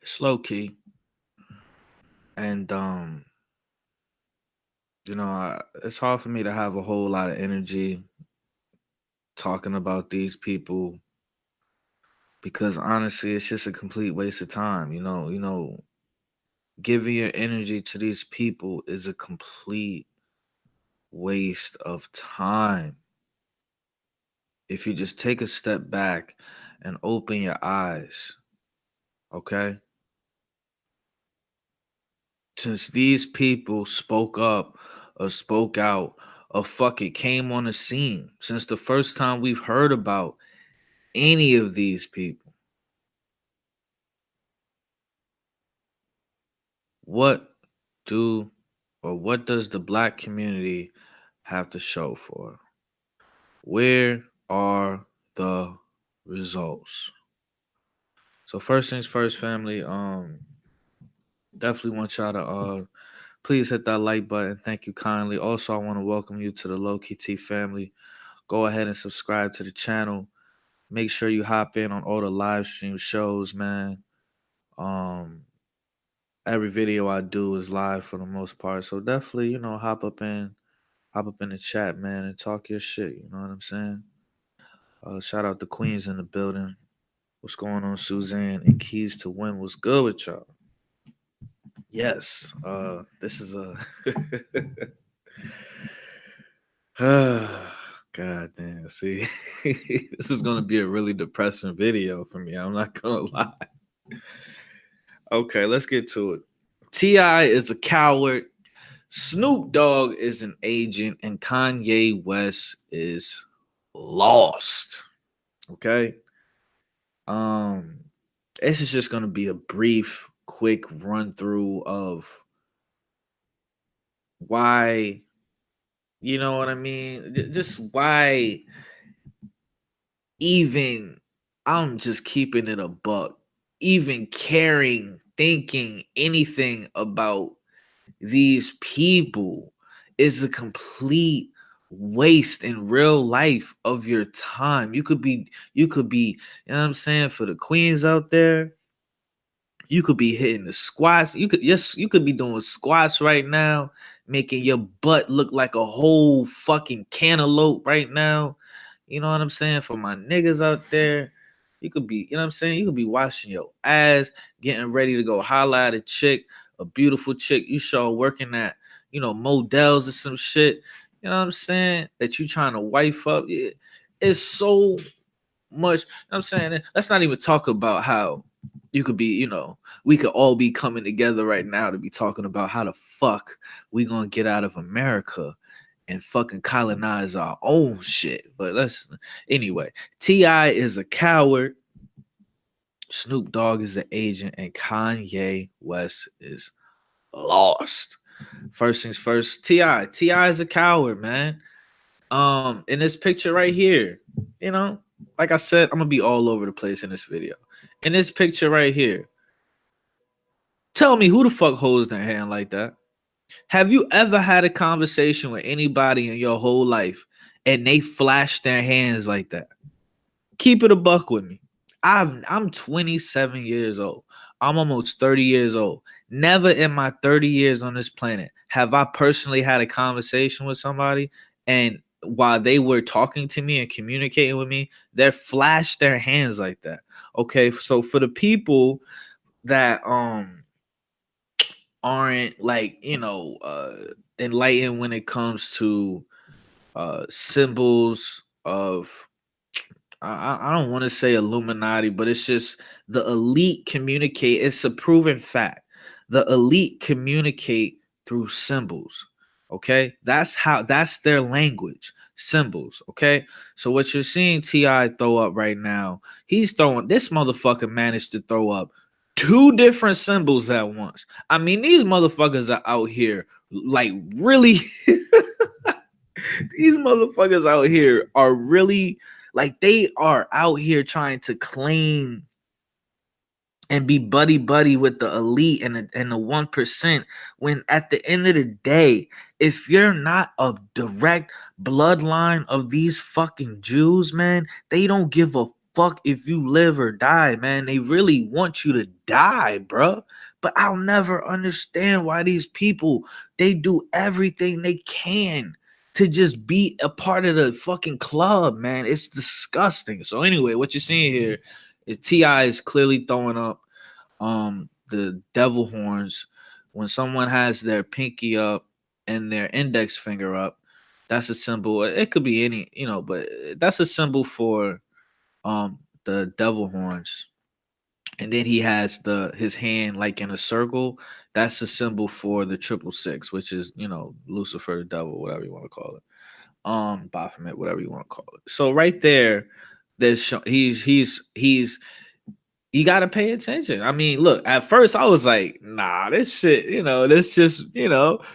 It's low key, and it's hard for me to have a whole lot of energy talking about these people because honestly, it's just a complete waste of time. Giving your energy to these people is a complete waste of time. If you just take a step back and open your eyes, okay? Since these people spoke up or spoke out or fuck it came on the scene, since the first time we've heard about any of these people, what do what does the black community have to show for? Where are the results? So first things first, family. Definitely want y'all to please hit that like button. Thank you kindly. Also, I want to welcome you to the Low Key T family. Go ahead and subscribe to the channel. Make sure you hop in on all the live stream shows, man. Um, every video I do is live for the most part. So definitely, hop up in the chat, man, and talk your shit. You know what I'm saying? Shout out to Queens in the building. What's going on, Suzanne? And Keys to Win. What's good with y'all? Yes. This is a God damn. See, this is gonna be a really depressing video for me. I'm not gonna lie. Okay, let's get to it. T.I. is a coward. Snoop Dogg is an agent, and Kanye West is lost. Okay. Um, this is just gonna be a brief, quick run through of why, you know what I mean? Just why even I'm just keeping it a buck, even caring, thinking anything about these people is a complete waste in real life of your time. You could be, you know what I'm saying, for the queens out there, you could be hitting the squats. You could be doing squats right now, making your butt look like a whole fucking cantaloupe right now. You know what I'm saying? For my niggas out there, you could be, you know what I'm saying? You could be washing your ass, getting ready to go holla at a chick, a beautiful chick you saw working at, models or some shit. You know what I'm saying? That you trying to wife up. It's so much. You know what I'm saying? Let's not even talk about how you could be, we could all be coming together right now to be talking about how the fuck we gonna get out of America and fucking colonize our own shit. But anyway, T.I. is a coward, Snoop Dogg is an agent, and Kanye West is lost. First things first, Ti is a coward, man. In this picture right here, you know, like I said, I'm gonna be all over the place in this video. In this picture right here, tell me who the fuck holds their hand like that? Have you ever had a conversation with anybody in your whole life and they flash their hands like that? Keep it a buck with me. I'm 27 years old. I'm almost 30 years old. Never in my 30 years on this planet have I personally had a conversation with somebody and while they were talking to me and communicating with me, they flashed their hands like that. Okay, so for the people that aren't like, enlightened when it comes to symbols of I don't want to say Illuminati, but it's just the elite communicate. It's a proven fact. The elite communicate through symbols. Okay, that's their language, symbols. Okay, so what you're seeing Ti throw up right now, he's throwing this motherfucker managed to throw up two different symbols at once. I mean, these motherfuckers are out here like really. These motherfuckers out here are really like they are out here trying to claim and be buddy buddy with the elite and the 1%, when at the end of the day, if you're not a direct bloodline of these fucking Jews, man, they don't give a fuck if you live or die, man. They really want you to die, bro. But I'll never understand why these people, they do everything they can to just be a part of the fucking club, man. It's disgusting. So anyway, what you're seeing here is T.I. is clearly throwing up the devil horns when someone has their pinky up and their index finger up. That's a symbol. It could be any, but that's a symbol for the devil horns. And then he has his hand like in a circle. That's a symbol for the 666, which is, Lucifer, the devil, whatever you want to call it. Baphomet, whatever you want to call it. So right there, he's you gotta pay attention. I mean, look, at first I was like, nah, this shit, this just,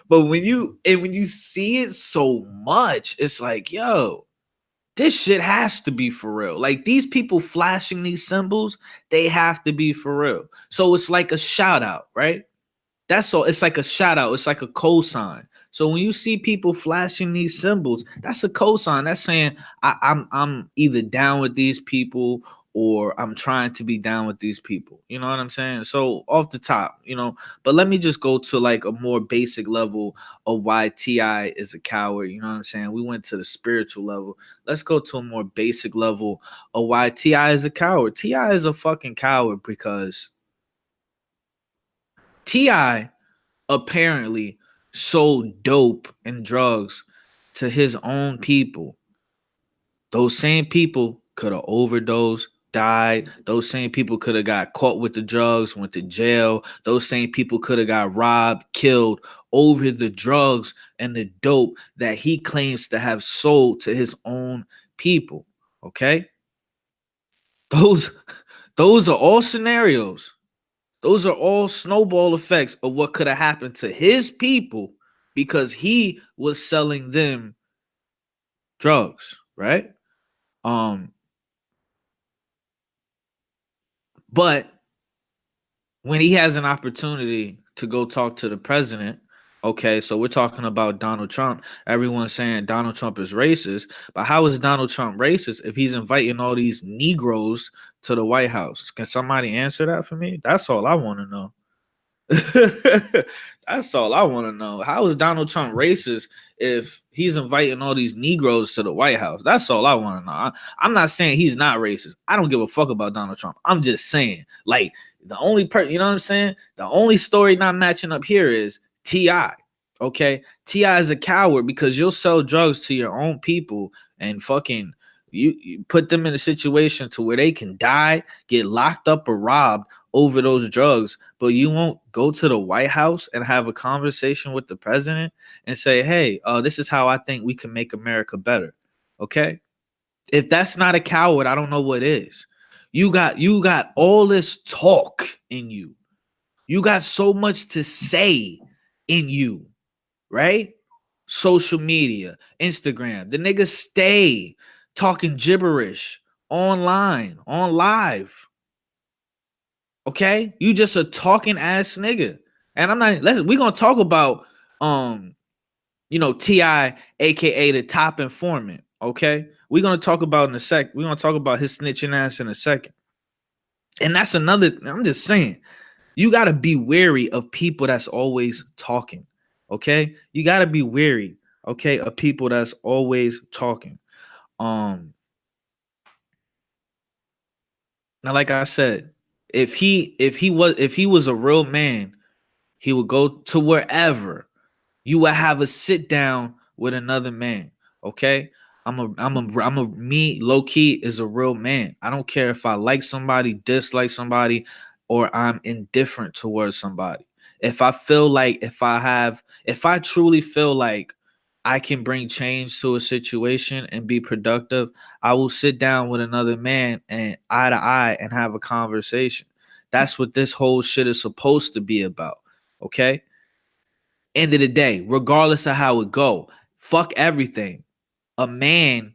but when you see it so much, it's like, yo, this shit has to be for real. Like these people flashing these symbols, they have to be for real. So it's like a shout out, right? That's all. It's like a shout out. It's like a cosign. So when you see people flashing these symbols, that's a cosign. That's saying I'm either down with these people or I'm trying to be down with these people. You know what I'm saying? So off the top, but let me just go to like a more basic level of why T.I. is a coward. You know what I'm saying? We went to the spiritual level. Let's go to a more basic level of why T.I. is a coward. T.I. is a fucking coward because T.I. apparently sold dope and drugs to his own people. Those same people could have overdosed, died. Those same people could have got caught with the drugs, went to jail. Those same people could have got robbed, killed over the drugs and the dope that he claims to have sold to his own people. Okay? Those are all scenarios. Those are all snowball effects of what could have happened to his people because he was selling them drugs, right? But when he has an opportunity to go talk to the president, okay, so we're talking about Donald Trump. Everyone's saying Donald Trump is racist, but how is Donald Trump racist if he's inviting all these Negroes to the White House? Can somebody answer that for me? That's all I want to know. That's all I want to know. How is Donald Trump racist if he's inviting all these Negroes to the White House? That's all I want to know. I'm not saying he's not racist. I don't give a fuck about Donald Trump. I'm just saying, like, the only you know what I'm saying? The only story not matching up here is T.I. Okay, T.I. is a coward because you'll sell drugs to your own people and fucking you put them in a situation to where they can die, get locked up or robbed over those drugs, but you won't go to the White House and have a conversation with the president and say, hey, this is how I think we can make America better. Okay. If that's not a coward, I don't know what is. You got all this talk in you. You got so much to say in you, right? Social media, Instagram. The niggas stay talking gibberish online, on live. Okay? You just a talking ass nigga. And I'm not we're gonna talk about T.I., aka the top informant. Okay, we're gonna talk about in a sec. We're gonna talk about his snitching ass in a second. And that's another, I'm just saying, you gotta be wary of people that's always talking. Okay, you gotta be wary, okay, of people that's always talking. Now, like I said, if he was a real man, he would go to wherever. You would have a sit down with another man. Okay. Me low key is a real man. I don't care if I like somebody, dislike somebody, or I'm indifferent towards somebody. If I truly feel like I can bring change to a situation and be productive, I will sit down with another man and eye to eye and have a conversation. That's what this whole shit is supposed to be about. Okay. End of the day, regardless of how it go, fuck everything. A man,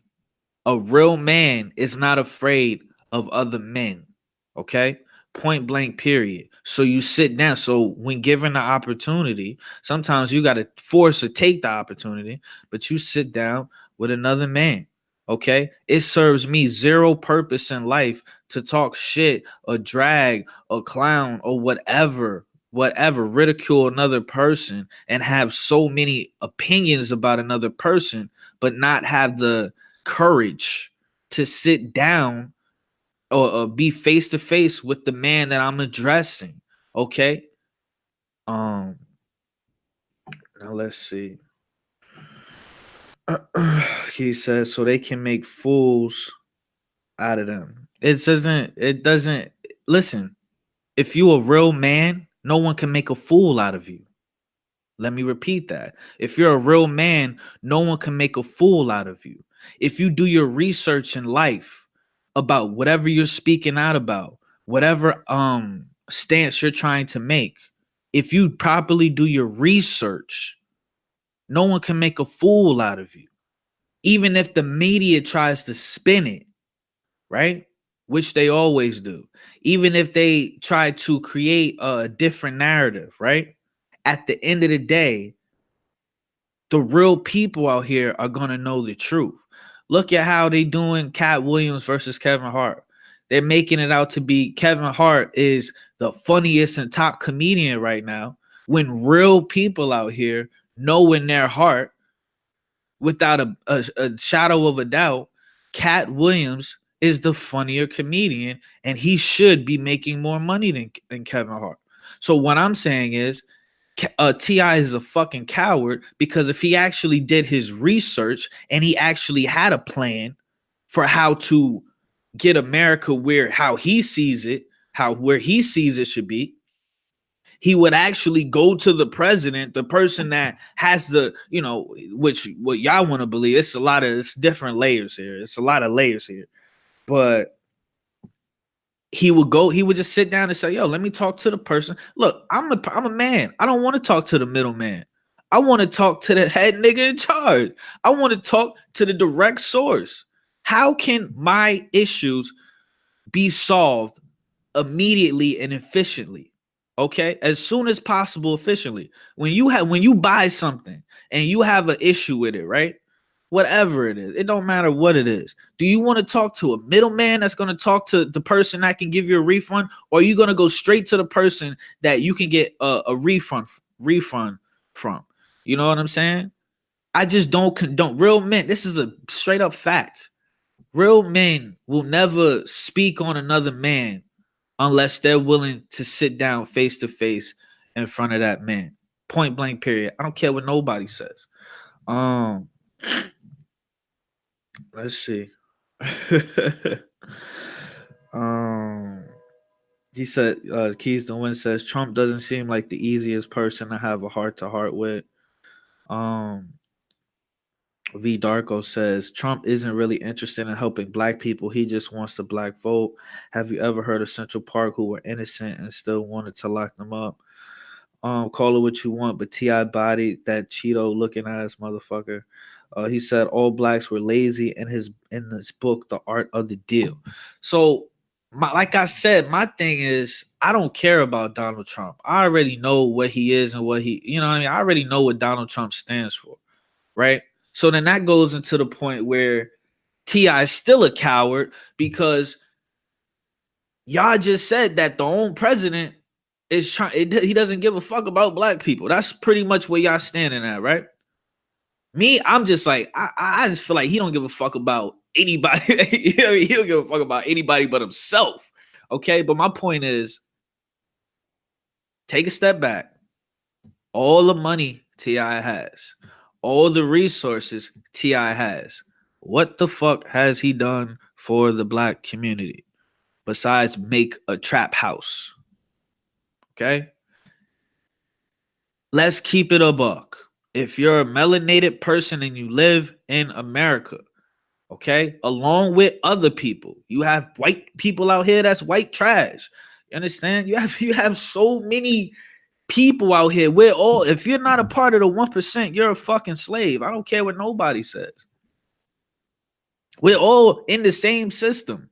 a real man, is not afraid of other men. Okay? Point blank, period. So you sit down. So when given the opportunity, sometimes you got to force or take the opportunity, but you sit down with another man. Okay, it serves me zero purpose in life to talk shit or drag or clown or whatever, ridicule another person and have so many opinions about another person, but not have the courage to sit down or be face to face with the man that I'm addressing. Okay. Um. Now let's see. He says so they can make fools out of them. It doesn't listen, if you a real man, no one can make a fool out of you. Let me repeat that. If you're a real man, no one can make a fool out of you. If you do your research in life about whatever you're speaking out about, whatever stance you're trying to make, if you properly do your research, no one can make a fool out of you. Even if the media tries to spin it, right? Which they always do. Even if they try to create a different narrative, right? At the end of the day, the real people out here are going to know the truth. Look at how they doing Cat Williams versus Kevin Hart. They're making it out to be Kevin Hart is the funniest and top comedian right now, when real people out here know in their heart, without a shadow of a doubt, Cat Williams is the funnier comedian and he should be making more money than Kevin Hart. So what I'm saying is T.I. is a fucking coward, because if he actually did his research and he actually had a plan for how to get America how he sees it, where he sees it should be, he would actually go to the president, the person that has the, which what y'all want to believe. It's different layers here. It's a lot of layers here. But he would just sit down and say, yo, let me talk to the person. Look, I'm a man. I don't want to talk to the middleman. I want to talk to the head nigga in charge. I want to talk to the direct source. How can my issues be solved immediately and efficiently? Okay, as soon as possible, efficiently. When you buy something and you have an issue with it, right? Whatever it is, it don't matter what it is. Do you want to talk to a middleman that's going to talk to the person that can give you a refund, or are you going to go straight to the person that you can get a refund from? You know what I'm saying? I just don't condone. Real men, this is a straight up fact. Real men will never speak on another man unless they're willing to sit down face to face in front of that man. Point blank, period. I don't care what nobody says. Um, let's see. um, he said, Keys to Win says Trump doesn't seem like the easiest person to have a heart to heart with. Um, V Darko says Trump isn't really interested in helping black people. He just wants the black vote. Have you ever heard of Central Park who were innocent and still wanted to lock them up? Call it what you want, but T.I. bodied that Cheeto looking ass motherfucker. He said all blacks were lazy in this book, The Art of the Deal. So, like I said, my thing is I don't care about Donald Trump. I already know what he is and what he, you know what I mean? I already know what Donald Trump stands for, right? So then that goes into the point where T.I. is still a coward, because y'all just said that the own president is trying. He doesn't give a fuck about black people. That's pretty much where y'all standing at, right? Me, I'm just like I just feel like he don't give a fuck about anybody. You know what I mean? He don't give a fuck about anybody but himself. Okay, but my point is, take a step back. All the money T.I. has, all the resources T.I. has, what the fuck has he done for the black community besides make a trap house? Okay, let's keep it a buck. If you're a melanated person and you live in America, okay, along with other people, you have white people out here that's white trash. You understand? You have so many people out here. We're all, if you're not a part of the 1%, you're a fucking slave. I don't care what nobody says. We're all in the same system,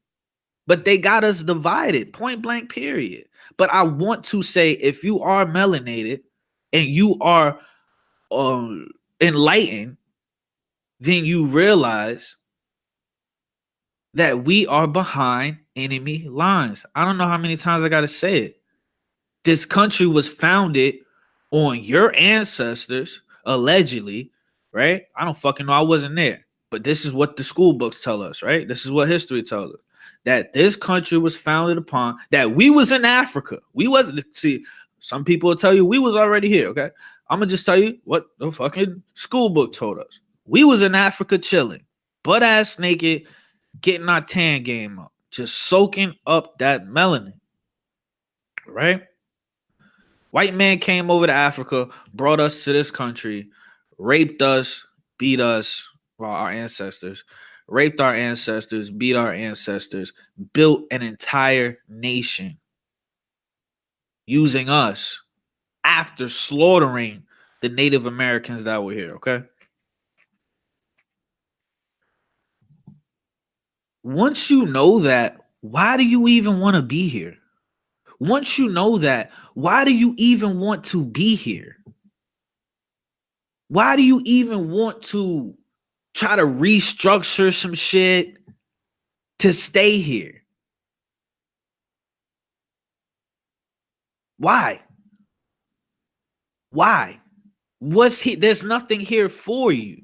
but they got us divided, point blank, period. But I want to say, if you are melanated and you are enlightened, then you realize that we are behind enemy lines. I don't know how many times I got to say it. This country was founded on your ancestors, allegedly, right? I don't fucking know. I wasn't there. But this is what the school books tell us, right? This is what history tells us. That this country was founded upon, that we was in Africa. We wasn't, see, some people will tell you we was already here, okay? I'm going to just tell you what the fucking school book told us. We was in Africa chilling, butt ass naked, getting our tan game up, just soaking up that melanin, right? White man came over to Africa, brought us to this country, raped us, beat us, well, our ancestors, raped our ancestors, beat our ancestors, built an entire nation using us after slaughtering the Native Americans that were here, okay? Once you know that, why do you even want to be here? Once you know that, why do you even want to be here? Why do you even want to try to restructure some shit to stay here? Why? Why? What's here? There's nothing here for you.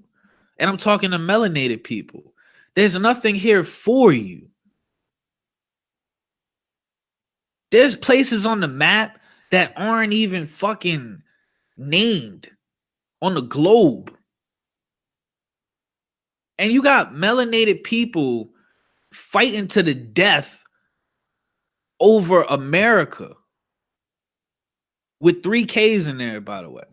And I'm talking to melanated people. There's nothing here for you. There's places on the map that aren't even fucking named on the globe. And you got melanated people fighting to the death over America with 3 Ks in there, by the way.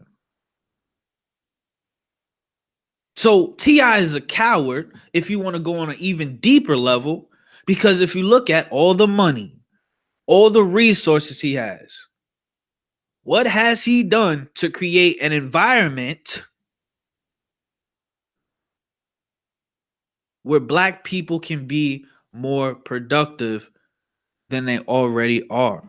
So T.I. is a coward if you want to go on an even deeper level, because if you look at all the money, all the resources he has, what has he done to create an environment where black people can be more productive than they already are?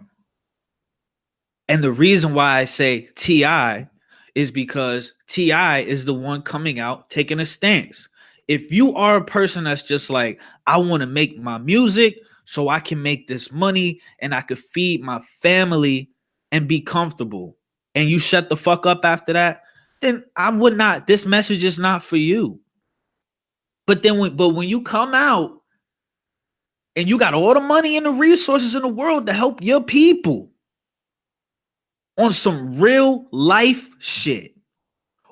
And the reason why I say T.I. is because T.I. is the one coming out taking a stance. If you are a person that's just like, I want to make my music so I can make this money and I could feed my family and be comfortable, and you shut the fuck up after that, then I would not, this message is not for you. But when you come out and you got all the money and the resources in the world to help your people on some real life shit,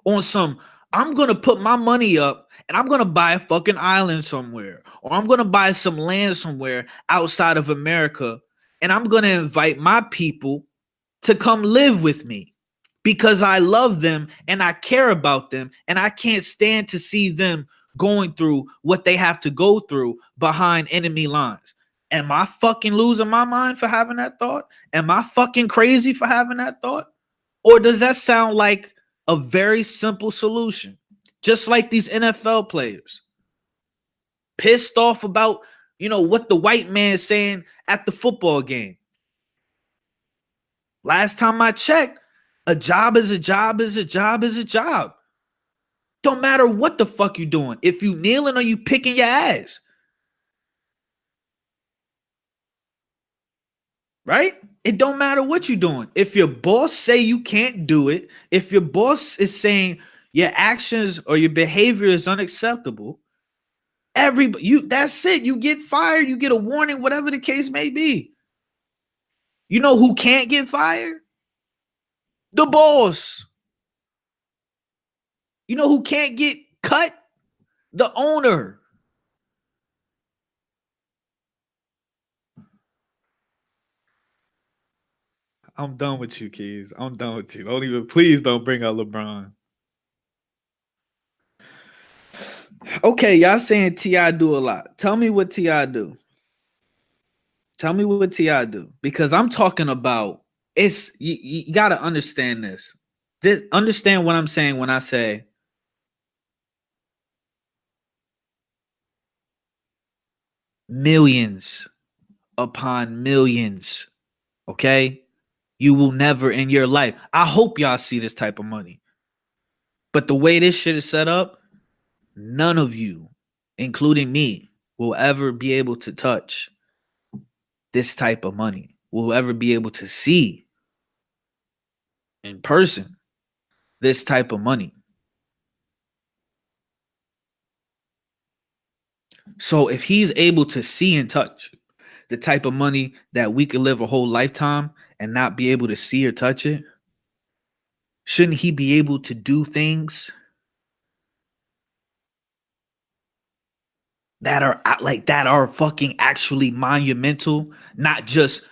on some, I'm going to put my money up and I'm going to buy a fucking island somewhere, or I'm going to buy some land somewhere outside of America, and I'm going to invite my people to come live with me because I love them and I care about them, and I can't stand to see them going through what they have to go through behind enemy lines. Am I fucking losing my mind for having that thought? Am I fucking crazy for having that thought? Or does that sound like a very simple solution? Just like these NFL players pissed off about, what the white man is saying at the football game. Last time I checked, a job is a job is a job is a job. Don't matter what the fuck you doing. If you kneeling or you picking your ass. Right? It don't matter what you're doing. If your boss say you can't do it, if your boss is saying your actions or your behavior is unacceptable, that's it. You get fired, you get a warning, whatever the case may be. You know who can't get fired? The boss. You know who can't get cut? The owner. I'm done with you, Keys. I'm done with you. Please don't bring up LeBron. Okay, y'all saying T.I. do a lot. Tell me what T.I. do. Tell me what T.I. do. Because I'm talking about, you gotta understand this. Understand what I'm saying when I say millions upon millions. Okay? You will never in your life. I hope y'all see this type of money. But the way this shit is set up, none of you, including me, will ever be able to touch this type of money, will ever be able to see in person this type of money. So if he's able to see and touch the type of money that we could live a whole lifetime and not be able to see or touch it, shouldn't he be able to do things that are that are fucking actually monumental, not just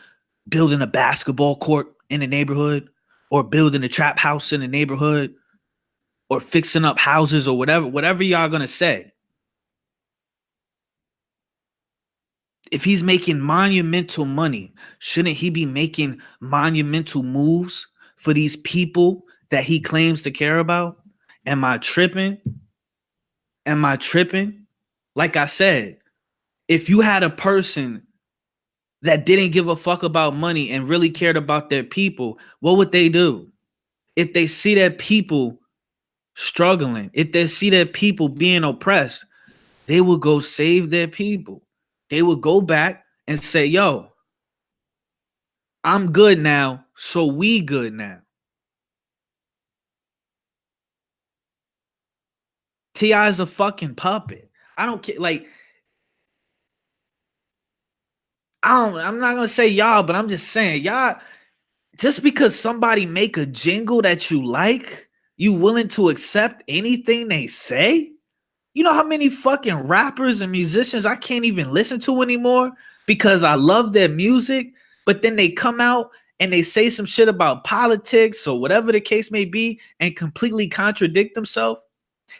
building a basketball court in the neighborhood or building a trap house in the neighborhood or fixing up houses or whatever y'all gonna say. If he's making monumental money, shouldn't he be making monumental moves for these people that he claims to care about? Am I tripping? Am I tripping? Like I said, if you had a person that didn't give a fuck about money and really cared about their people, what would they do? If they see their people struggling, if they see their people being oppressed, they would go save their people. They would go back and say, yo, I'm good now, so we good now. T.I. is a fucking puppet. I don't care. Like, I'm not gonna say y'all, but I'm just saying, y'all, just because somebody make a jingle that you like, you willing to accept anything they say? You know how many fucking rappers and musicians I can't even listen to anymore because I love their music, but then they come out and they say some shit about politics or whatever the case may be and completely contradict themselves?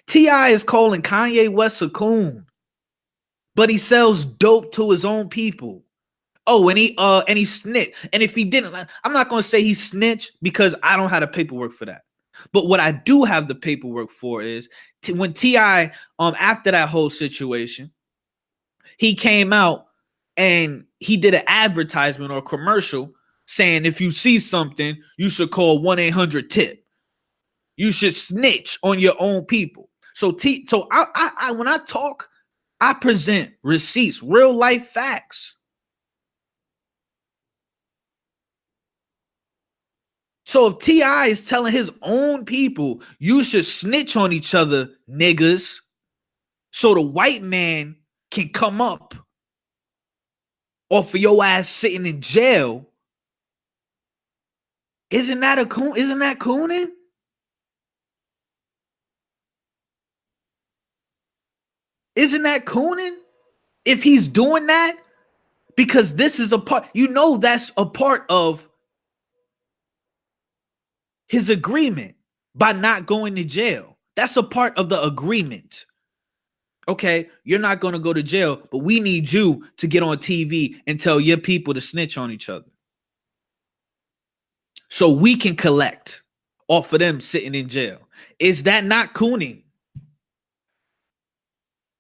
T.I. is calling Kanye West a coon, but he sells dope to his own people. Oh, and he snitched. And if he didn't, I'm not gonna say he snitched because I don't have the paperwork for that. But what I do have the paperwork for is when T.I. after that whole situation, he came out and he did an advertisement or commercial saying if you see something, you should call 1-800-TIP. You should snitch on your own people. So I when I talk, I present receipts, real life facts. So if T.I. is telling his own people, you should snitch on each other, niggas, so the white man can come up off of your ass sitting in jail, isn't that a coon? Isn't that cooning? Isn't that cooning? If he's doing that, because this is a part, that's a part of his agreement by not going to jail. That's a part of the agreement. Okay, you're not going to go to jail, but we need you to get on TV and tell your people to snitch on each other so we can collect off of them sitting in jail. Is that not cooning?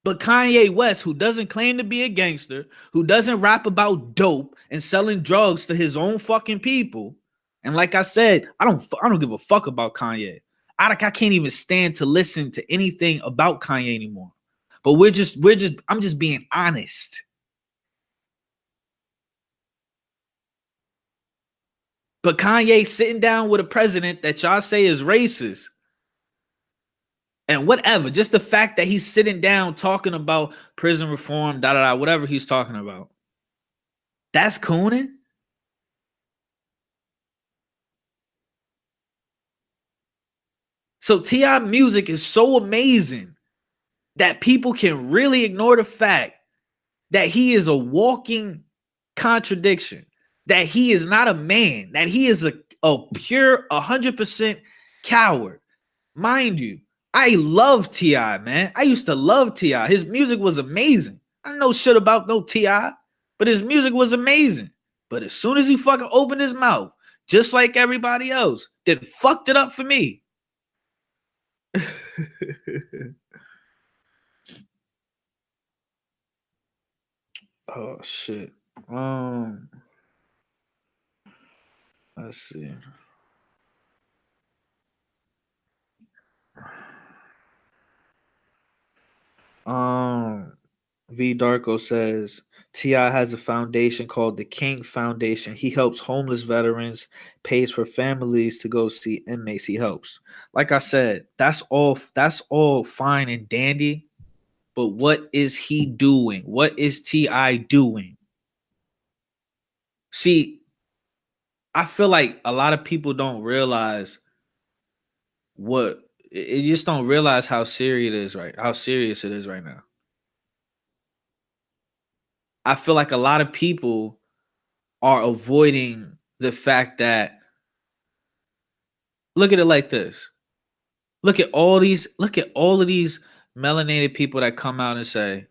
But Kanye West, who doesn't claim to be a gangster, who doesn't rap about dope and selling drugs to his own fucking people, and like I said, I don't give a fuck about Kanye. I can't even stand to listen to anything about Kanye anymore. But I'm just being honest. But Kanye sitting down with a president that y'all say is racist and whatever, just the fact that he's sitting down talking about prison reform, whatever he's talking about. That's cooning. So T.I. music is so amazing that people can really ignore the fact that he is a walking contradiction, that he is not a man, that he is a pure 100% coward. Mind you, I love T.I., man. I used to love T.I. His music was amazing. I know shit about no T.I., but his music was amazing. But as soon as he fucking opened his mouth, just like everybody else, then fucked it up for me. Oh shit. Um, let's see. Um, V Darko says Ti has a foundation called the King Foundation. He helps homeless veterans, pays for families to go see inmates. He helps. Like I said, that's all fine and dandy. But what is he doing? What is Ti doing? See, I feel like a lot of people don't realize what it just don't realize how serious it is, right? How serious it is right now. I feel like a lot of people are avoiding the fact that, look at it like this. Look at all of these melanated people that come out and say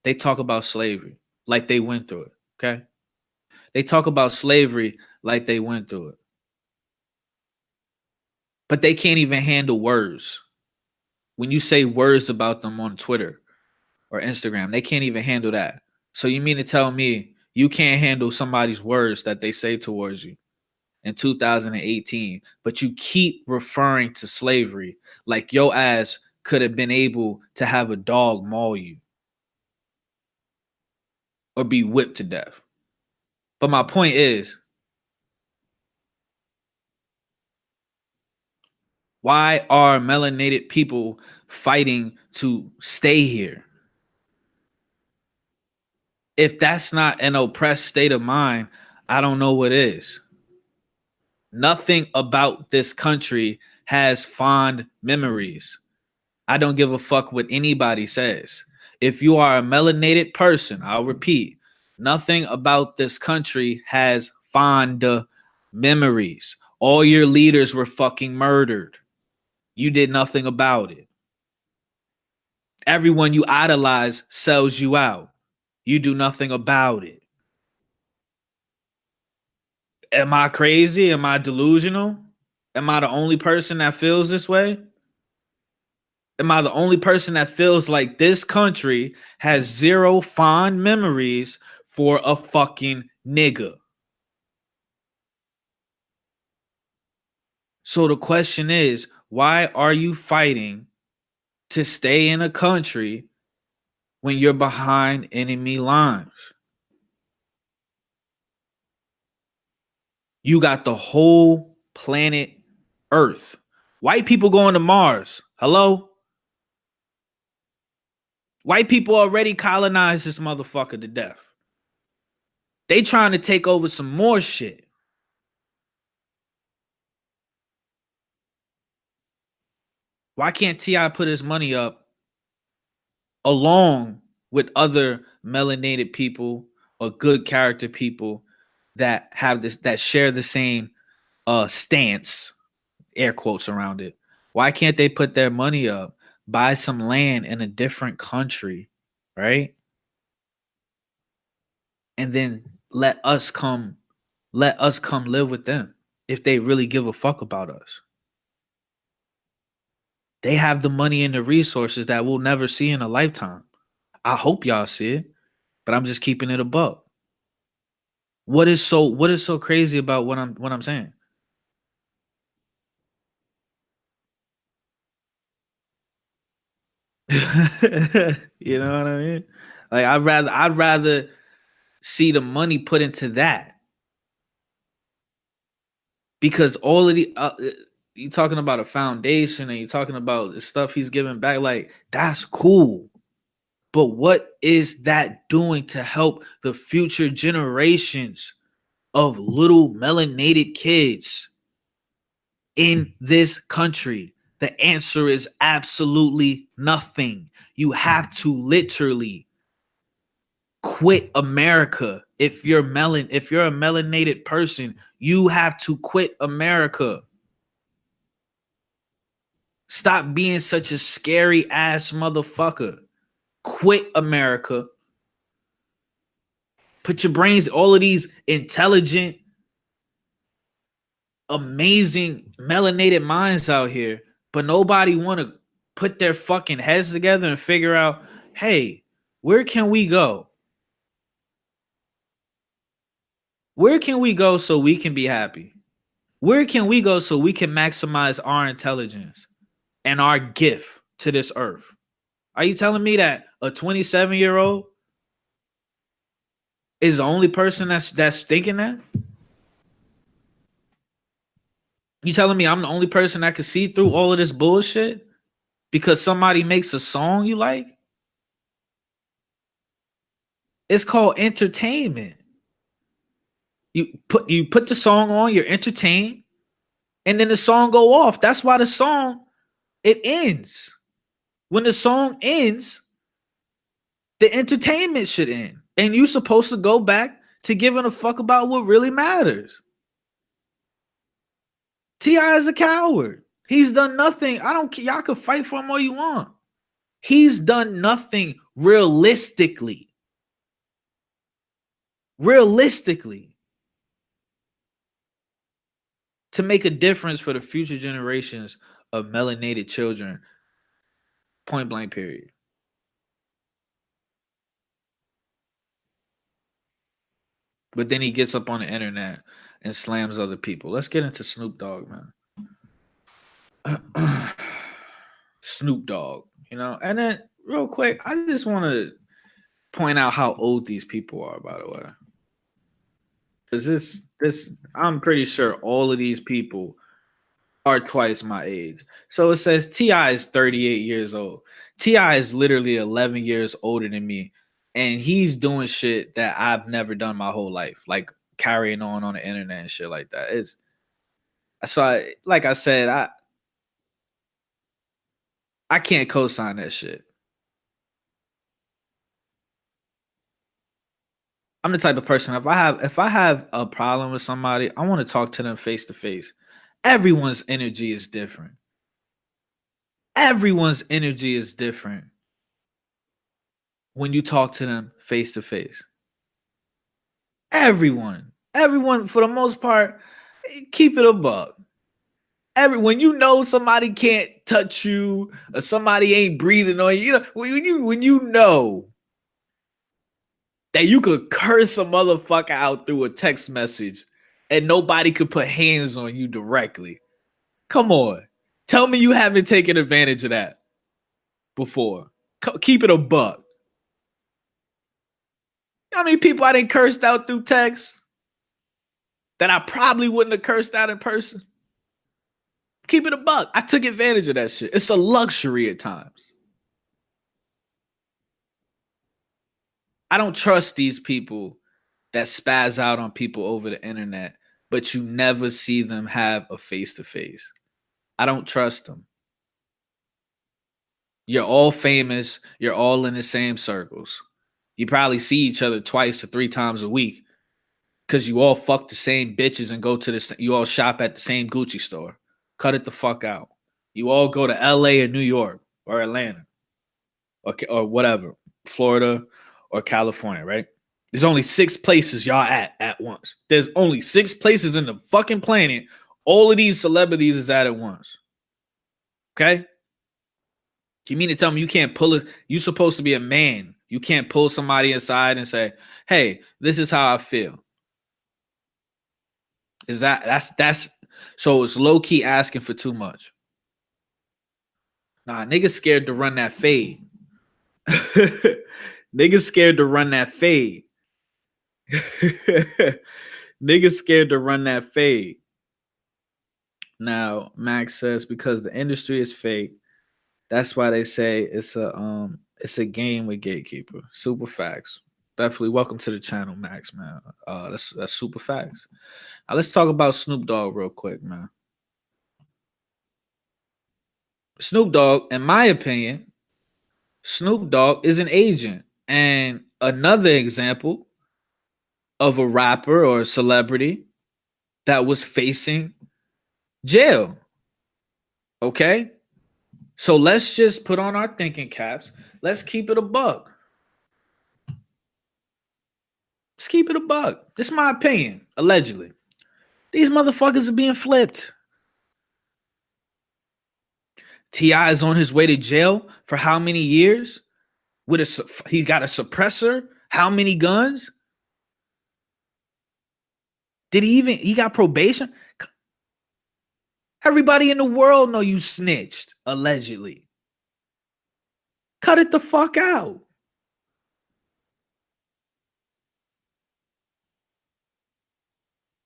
they talk about slavery like they went through it. Okay? They talk about slavery like they went through it. But they can't even handle words. When you say words about them on Twitter or Instagram, they can't even handle that. So you mean to tell me you can't handle somebody's words that they say towards you in 2018, but you keep referring to slavery like your ass could have been able to have a dog maul you or be whipped to death. But my point is, why are melanated people fighting to stay here? If that's not an oppressed state of mind, I don't know what is. Nothing about this country has fond memories. I don't give a fuck what anybody says. If you are a melanated person, I'll repeat, nothing about this country has fond memories. All your leaders were fucking murdered. You did nothing about it. Everyone you idolize sells you out. You do nothing about it. Am I crazy? Am I delusional? Am I the only person that feels this way? Am I the only person that feels like this country has zero fond memories for a fucking nigga? So the question is, why are you fighting to stay in a country when you're behind enemy lines? You got the whole planet Earth. White people going to Mars. Hello? White people already colonized this motherfucker to death. They trying to take over some more shit. Why can't T.I. put his money up along with other melanated people or good character people that have this, that share the same stance, air quotes around it? Why can't they put their money up, buy some land in a different country, right? And then let us come live with them if they really give a fuck about us. They have the money and the resources that we'll never see in a lifetime. I hope y'all see it, but I'm just keeping it a buck. What is so crazy about what I'm saying? You know what I mean? Like I'd rather see the money put into that, because all of the you talking about a foundation and you talking about the stuff he's giving back, like that's cool. But what is that doing to help the future generations of little melanated kids in this country? The answer is absolutely nothing. You have to literally quit America. If you're a melanated person, you have to quit America. Stop being such a scary ass motherfucker. Quit America. Put your brains, all of these intelligent, amazing melanated minds out here, but nobody want to put their fucking heads together and figure out, hey, where can we go? Where can we go so we can be happy? Where can we go so we can maximize our intelligence and our gift to this earth? Are you telling me that a 27-year-old is the only person that's thinking that? You telling me I'm the only person that can see through all of this bullshit because somebody makes a song you like? It's called entertainment. You put the song on, you're entertained, and then the song go off. That's why the song it ends. When the song ends, the entertainment should end. And you supposed to go back to giving a fuck about what really matters. T.I. is a coward. He's done nothing. I don't care. Y'all can fight for him all you want. He's done nothing realistically. Realistically. To make a difference for the future generations of melanated children. Point blank, period. But then he gets up on the internet and slams other people. Let's get into Snoop Dogg, man. Snoop Dogg, you know, and then real quick, I just want to point out how old these people are, by the way. Because this, I'm pretty sure all of these people are twice my age. So it says T.I. is 38 years old. T.I. is literally 11 years older than me. And he's doing shit that I've never done my whole life, like carrying on the internet and shit like that. It's so like I said, I can't co-sign that shit. I'm the type of person if I have a problem with somebody, I want to talk to them face to face. Everyone's energy is different. Everyone's energy is different when you talk to them face to face. Everyone for the most part, keep it a buck. When you know somebody can't touch you or somebody ain't breathing on you, you know, when you know that you could curse a motherfucker out through a text message and nobody could put hands on you directly. Come on. Tell me you haven't taken advantage of that before. Keep it a buck. You know how many people I didn't cursed out through text that I probably wouldn't have cursed out in person? Keep it a buck. I took advantage of that shit. It's a luxury at times. I don't trust these people that spaz out on people over the internet, but you never see them have a face-to-face. I don't trust them. You're all famous. You're all in the same circles. You probably see each other twice or 3 times a week because you all fuck the same bitches and go to you all shop at the same Gucci store. Cut it the fuck out. You all go to LA or New York or Atlanta or whatever, Florida or California, right? There's only 6 places y'all at once. There's only 6 places in the fucking planet all of these celebrities is at once. Okay? You mean to tell me you can't pull it? You're supposed to be a man. You can't pull somebody aside and say, hey, this is how I feel. Is that's so it's low-key asking for too much. Nah, niggas scared to run that fade. Niggas scared to run that fade. Niggas scared to run that fade. Now, Max says because the industry is fake, that's why they say it's a game with gatekeeper. Super facts. Definitely welcome to the channel, Max, man. That's super facts. Now let's talk about Snoop Dogg real quick, man. Snoop Dogg, in my opinion, Snoop Dogg is an agent. And another example of a rapper or a celebrity that was facing jail. Okay? So let's just put on our thinking caps. Let's keep it a buck. Let's keep it a buck. This is my opinion, allegedly. These motherfuckers are being flipped. T.I. is on his way to jail for how many years? He got a suppressor? How many guns? He got probation? Everybody in the world know you snitched, allegedly. Cut it the fuck out.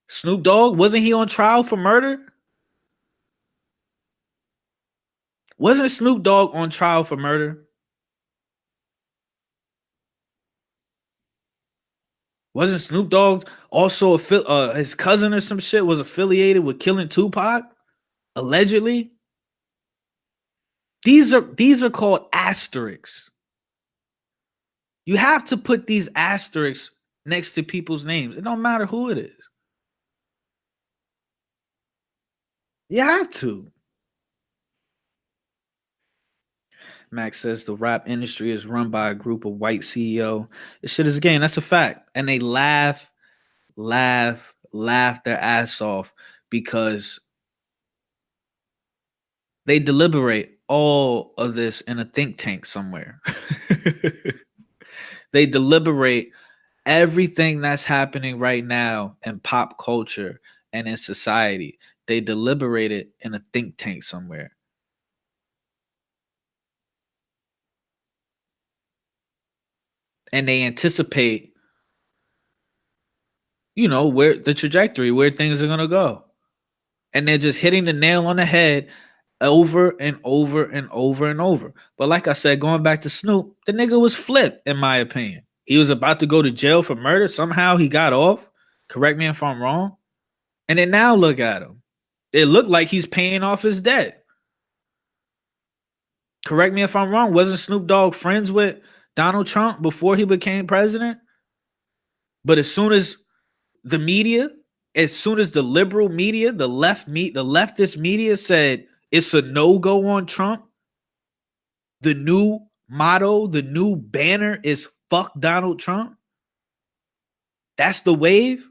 Snoop Dogg, wasn't he on trial for murder? Wasn't Snoop Dogg on trial for murder? Wasn't Snoop Dogg also his cousin or some shit was affiliated with killing Tupac? Allegedly? These are called asterisks. You have to put these asterisks next to people's names. It don't matter who it is. You have to. Max says the rap industry is run by a group of white CEO. This shit is a game. That's a fact. And they laugh their ass off because they deliberate all of this in a think tank somewhere. They deliberate everything that's happening right now in pop culture and in society. They deliberate it in a think tank somewhere. And they anticipate, where the trajectory, where things are going to go. And they're just hitting the nail on the head over and over and over and over. But like I said, going back to Snoop, the nigga was flipped, in my opinion. He was about to go to jail for murder. Somehow he got off. Correct me if I'm wrong. And then now look at him. It looked like he's paying off his debt. Correct me if I'm wrong. Wasn't Snoop Dogg friends with Donald Trump before he became president? But as soon as the media, as soon as the liberal media, the leftist media said it's a no-go on Trump, the new motto, the new banner is fuck Donald Trump. That's the wave.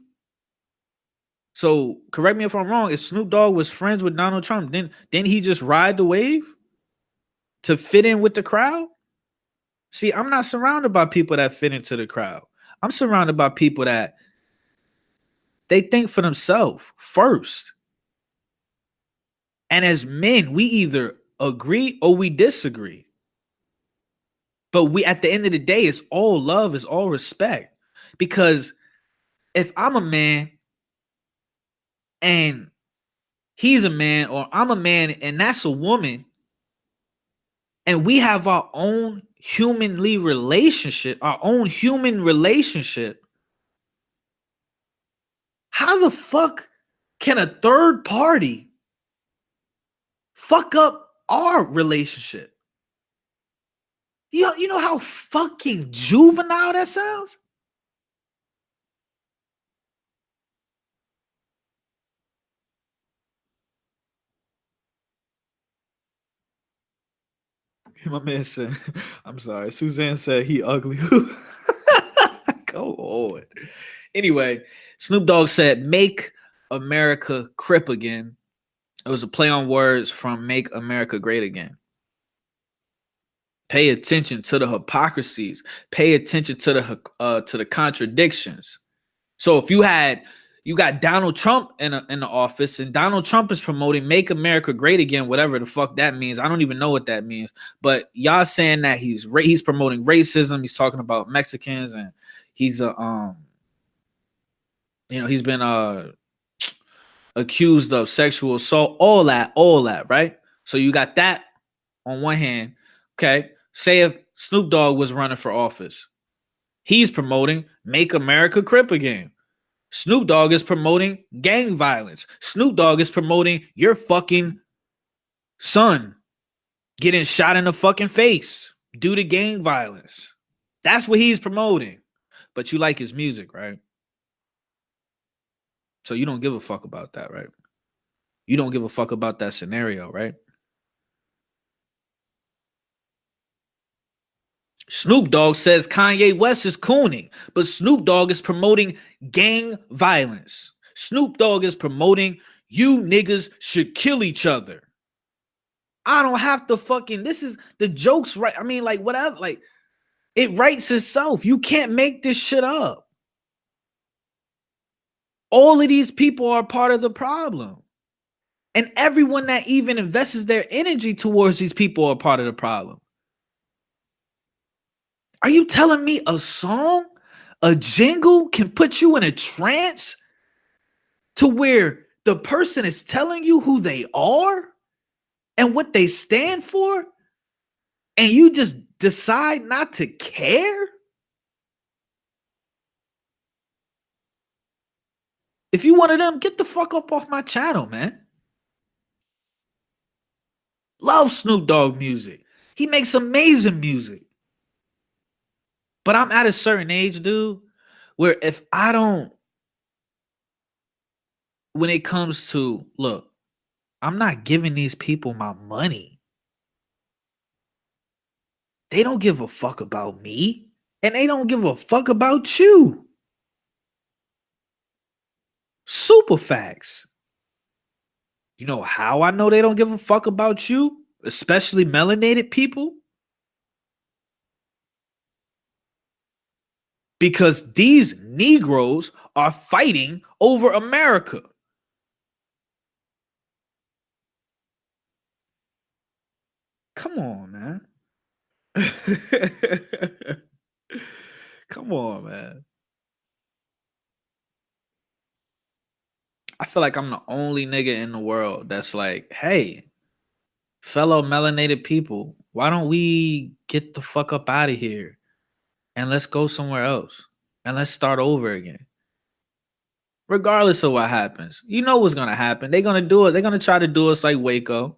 So correct me if I'm wrong. If Snoop Dogg was friends with Donald Trump, then he just ride the wave to fit in with the crowd? See, I'm not surrounded by people that fit into the crowd. I'm surrounded by people that they think for themselves first. And as men, we either agree or we disagree. But we, at the end of the day, it's all love, it's all respect. Because if I'm a man and he's a man, or I'm a man and that's a woman, and we have our own human relationship, how the fuck can a third party fuck up our relationship? You know how fucking juvenile that sounds? My man said, I'm sorry. Suzanne said he ugly. Go on. Anyway, Snoop Dogg said, make America crip again. It was a play on words from Make America Great Again. Pay attention to the hypocrisies. Pay attention to the contradictions. So if you got Donald Trump in the office, and Donald Trump is promoting Make America Great Again, whatever the fuck that means. I don't even know what that means. But y'all saying that he's promoting racism. He's talking about Mexicans, and he's he's been accused of sexual assault, all that, right? So you got that on one hand. Okay. Say if Snoop Dogg was running for office, he's promoting Make America Crip Again. Snoop Dogg is promoting gang violence. Snoop Dogg is promoting your fucking son getting shot in the fucking face due to gang violence. That's what he's promoting. But you like his music, right? So you don't give a fuck about that, right? You don't give a fuck about that scenario, right? Snoop Dogg says Kanye West is cooning, but Snoop Dogg is promoting gang violence. Snoop Dogg is promoting you niggas should kill each other. I don't have to fucking, this is the jokes, right? I mean, like, whatever, like, it writes itself. You can't make this shit up. All of these people are part of the problem. And everyone that even invests their energy towards these people are part of the problem. Are you telling me a song, a jingle can put you in a trance to where the person is telling you who they are and what they stand for, and you just decide not to care? If you one of them, get the fuck up off my channel, man. Love Snoop Dogg music. He makes amazing music. But I'm at a certain age, dude, where if I don't, when it comes to, look, I'm not giving these people my money. They don't give a fuck about me, and they don't give a fuck about you. Super facts. You know how I know they don't give a fuck about you, especially melanated people? Because these Negroes are fighting over America. Come on, man. Come on, man. I feel like I'm the only nigga in the world that's like, hey, fellow melanated people, why don't we get the fuck up out of here and let's go somewhere else and let's start over again? Regardless of what happens, you know what's gonna happen. They're gonna do it. They're gonna try to do us like Waco.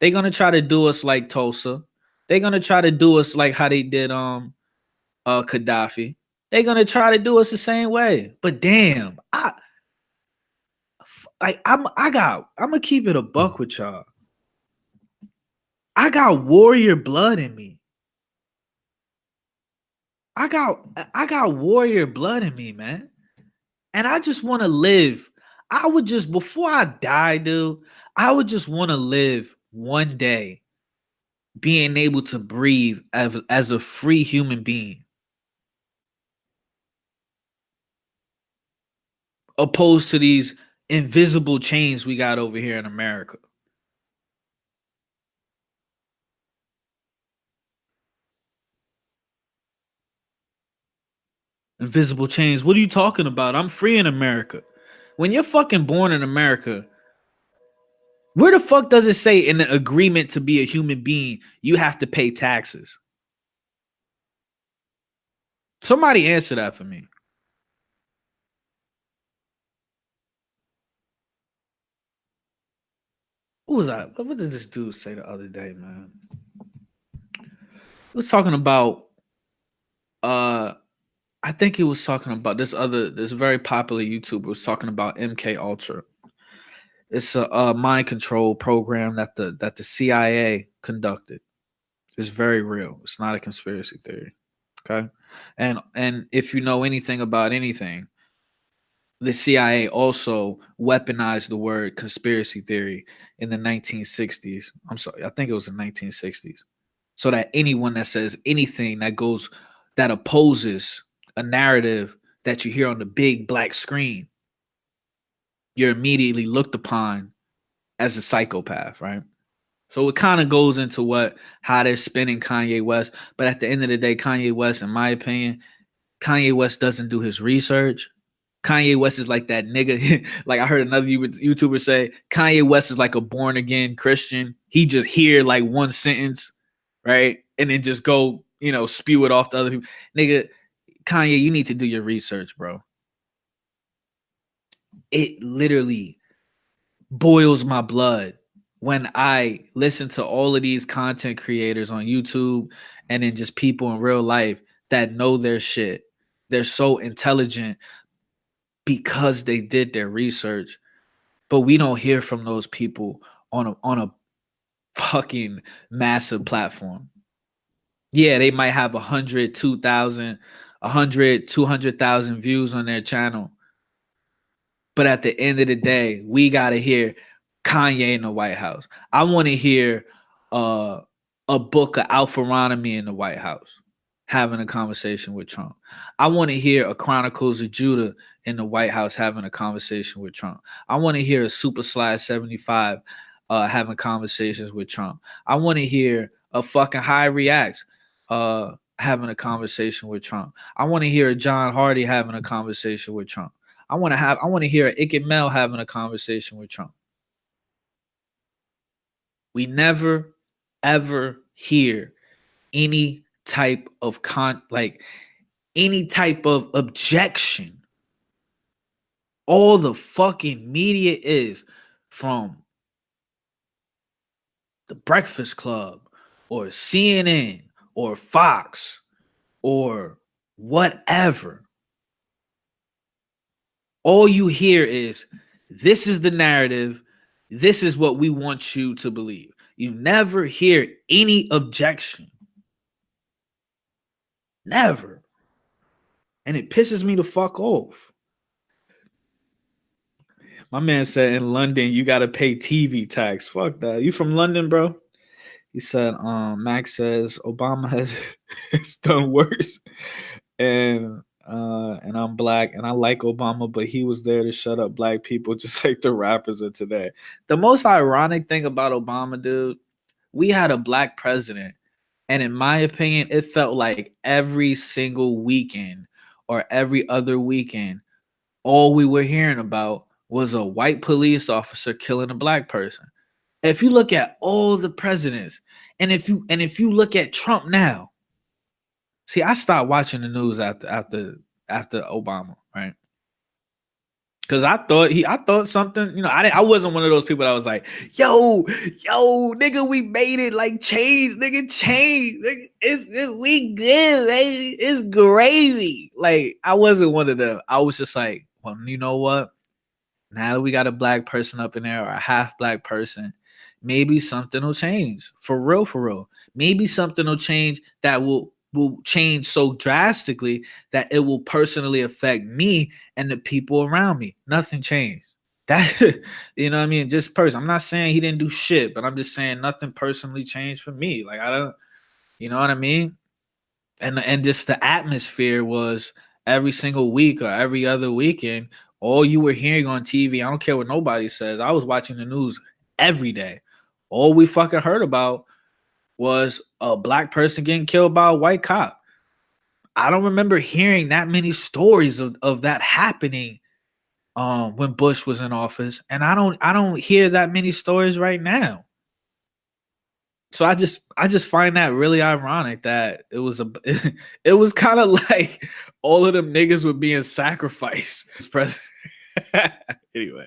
They're gonna try to do us like Tulsa. They're gonna try to do us like how they did Gaddafi. They're gonna try to do us the same way. But damn, I'm gonna keep it a buck with y'all. I got warrior blood in me. I got warrior blood in me, man. And I just want to live. I would just, before I die, dude, I would just want to live one day being able to breathe as a free human being, opposed to these invisible chains we got over here in America. Invisible chains. What are you talking about? I'm free in America. When you're fucking born in America, where the fuck does it say in the agreement to be a human being you have to pay taxes? Somebody answer that for me. What was I? What did this dude say the other day, man? He was talking about uh I think he was talking about this very popular YouTuber was talking about MK Ultra. It's a mind control program that the CIA conducted. It's very real. It's not a conspiracy theory. Okay. And if you know anything about anything, the CIA also weaponized the word conspiracy theory in the 1960s. I'm sorry, I think it was the 1960s. So that anyone that says anything that opposes a narrative that you hear on the big black screen, you're immediately looked upon as a psychopath, right? So it kind of goes into how they're spinning Kanye West. But at the end of the day, Kanye West, in my opinion, Kanye West doesn't do his research. Kanye West is like that nigga. Like I heard another YouTuber say, Kanye West is like a born again Christian. He just hear like one sentence, right? And then just go, spew it off to other people. Nigga, Kanye, you need to do your research, bro. It literally boils my blood when I listen to all of these content creators on YouTube and then just people in real life that know their shit. They're so intelligent because they did their research, but we don't hear from those people on a fucking massive platform. Yeah, they might have 100, 2,000, 100, 200,000 views on their channel. But at the end of the day, we got to hear Kanye in the White House. I want to hear a book of Alpharonomy in the White House having a conversation with Trump. I want to hear a Chronicles of Judah in the White House having a conversation with Trump. I want to hear a Super Slide 75 having conversations with Trump. I want to hear a fucking High Reacts having a conversation with Trump. I want to hear a John Hardy having a conversation with Trump. I want to hear a Ike Mel having a conversation with Trump. We never ever hear any type of any type of objection. All the fucking media is from the Breakfast Club or CNN or Fox or whatever. All you hear is, this is the narrative. This is what we want you to believe. You never hear any objection. Never. And it pisses me the fuck off. My man said in London, you got to pay TV tax. Fuck that. You from London, bro? He said, Max says Obama has done worse. And I'm black and I like Obama, but he was there to shut up black people just like the rappers of today. The most ironic thing about Obama, dude, we had a black president. And in my opinion, it felt like every single weekend or every other weekend, all we were hearing about was a white police officer killing a black person. If you look at all the presidents, and if you look at Trump now, see, I stopped watching the news after Obama, right? Because I thought something, I wasn't one of those people that was like, yo, nigga, we made it, like change, nigga, change, nigga, we good, man. It's crazy. Like I wasn't one of them. I was just like, well, you know what? Now that we got a black person up in there or a half black person, maybe something will change. For real, for real. Maybe something will change that will change so drastically that it will personally affect me and the people around me. Nothing changed. That, you know what I mean? Just person. I'm not saying he didn't do shit, but I'm just saying nothing personally changed for me. Like I don't, you know what I mean? And just the atmosphere was every single week or every other weekend, all you were hearing on TV, I don't care what nobody says. I was watching the news every day. All we fucking heard about was a black person getting killed by a white cop. I don't remember hearing that many stories of that happening when Bush was in office. And I don't hear that many stories right now. So I just find that really ironic that it was it was kind of like all of them niggas were being sacrificed. anyway,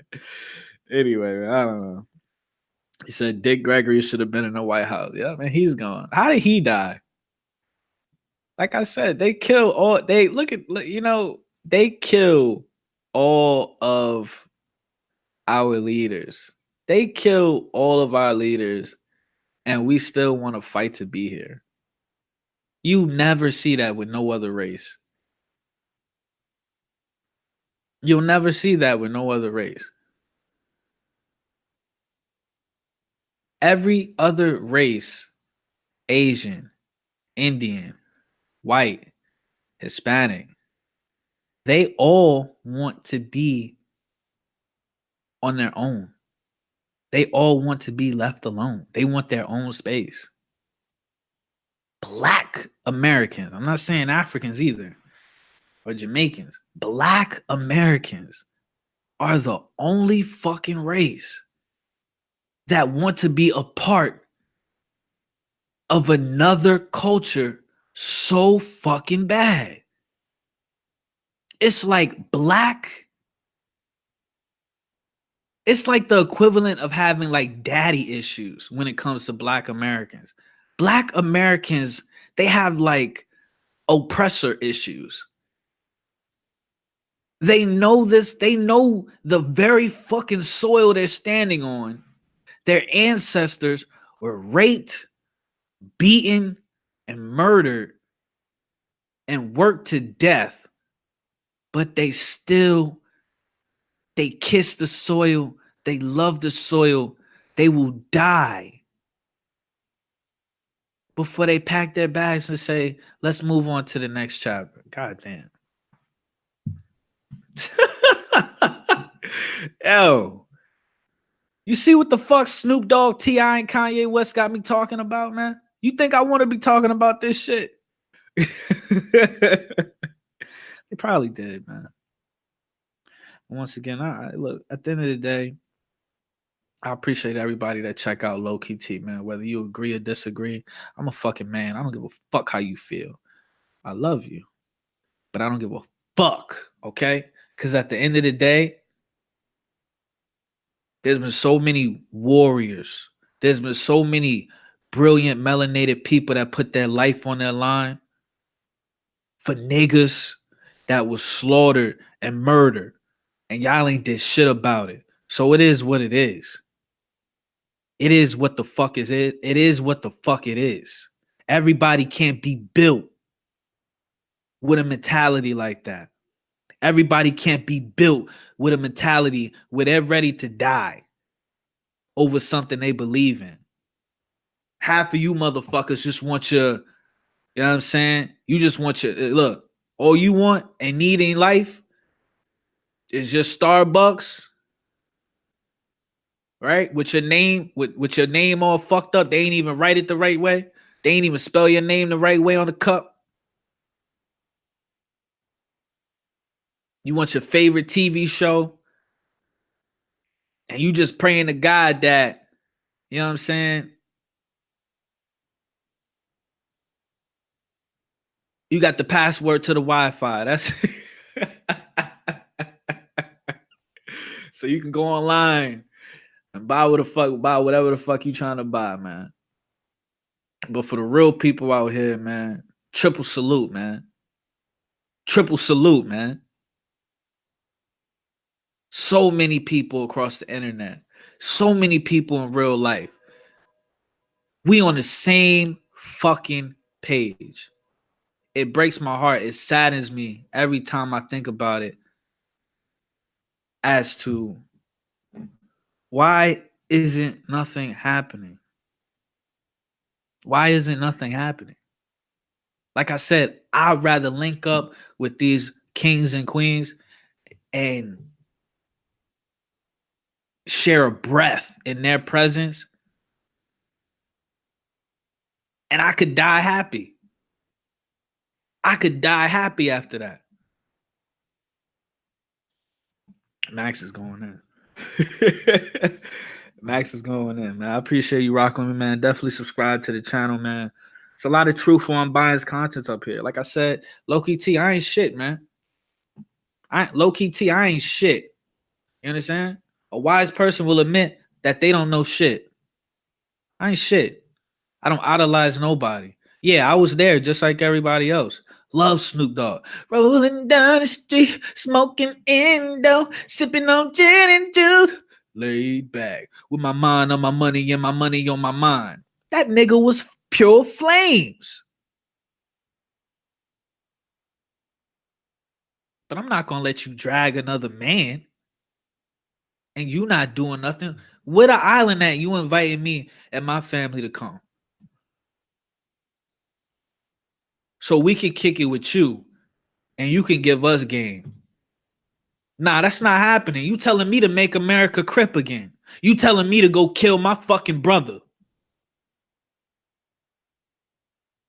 man, I don't know. He said Dick Gregory should have been in the White House. Yeah, man, he's gone. How did he die? Like I said, they kill all. They they kill all of our leaders. They kill all of our leaders, and we still want to fight to be here. You never see that with no other race. You'll never see that with no other race. Every other race, Asian, Indian, white, Hispanic, they all want to be on their own. They all want to be left alone. They want their own space. Black Americans, I'm not saying Africans either, or Jamaicans. Black Americans are the only fucking race that want to be a part of another culture so fucking bad. It's like it's like the equivalent of having like daddy issues when it comes to Black Americans. Black Americans, they have like oppressor issues. They know this, they know the very fucking soil they're standing on. Their ancestors were raped, beaten, and murdered and worked to death. But they kiss the soil, they love the soil, they will die before they pack their bags and say, let's move on to the next chapter. God damn. Yo, you see what the fuck Snoop Dogg, T.I., and Kanye West got me talking about, man? You think I want to be talking about this shit? They probably did, man. Once again, I look, at the end of the day, I appreciate everybody that check out Low Key T, man. Whether you agree or disagree, I'm a fucking man. I don't give a fuck how you feel. I love you, but I don't give a fuck, okay? Because at the end of the day, there's been so many warriors. There's been so many brilliant melanated people that put their life on their line for niggas that was slaughtered and murdered, and y'all ain't did shit about it. So it is what it is. It is what the fuck is it. It is what the fuck it is. Everybody can't be built with a mentality like that. Everybody can't be built with a mentality where they're ready to die over something they believe in. Half of you motherfuckers just want your, you know what I'm saying? You just want your, look, all you want and need in life is just Starbucks, right? With your name, with your name all fucked up. They ain't even write it the right way. They ain't even spell your name the right way on the cup. You want your favorite TV show, and you just praying to God that, you know what I'm saying? You got the password to the Wi-Fi. That's so you can go online and buy whatever the fuck you trying to buy, man. But for the real people out here, man, triple salute, man. Triple salute, man. So many people across the internet. So many people in real life. We on the same fucking page. It breaks my heart. It saddens me every time I think about it as to why isn't nothing happening? Why isn't nothing happening? Like I said, I'd rather link up with these kings and queens and share a breath in their presence, and I could die happy. I could die happy after that. Max is going in. Max is going in, man. I appreciate you rocking with me, man. Definitely subscribe to the channel, man. It's a lot of truthful, unbiased content up here. Like I said, low-key T, I ain't shit, man. Low-key T, I ain't shit. You understand? A wise person will admit that they don't know shit. I ain't shit. I don't idolize nobody. Yeah, I was there just like everybody else. Love Snoop Dogg. Rolling down the street, smoking Indo, sipping on gin and juice. Laid back with my mind on my money and my money on my mind. That nigga was pure flames. But I'm not going to let you drag another man and you not doing nothing. Where the island at? You invited me and my family to come. So we can kick it with you and you can give us game. Nah, that's not happening. You telling me to make America crip again. You telling me to go kill my fucking brother.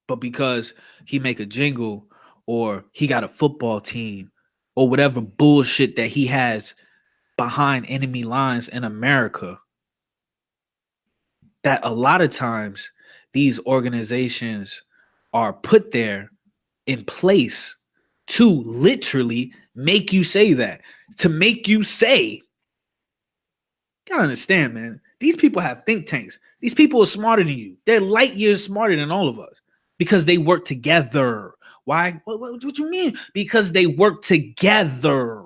But because he make a jingle or he got a football team or whatever bullshit that he has behind enemy lines in America, that a lot of times these organizations are put there in place to literally make you say that, to make you say, you gotta understand, man, these people have think tanks. These people are smarter than you. They're light years smarter than all of us because they work together. Why? What you mean? Because they work together.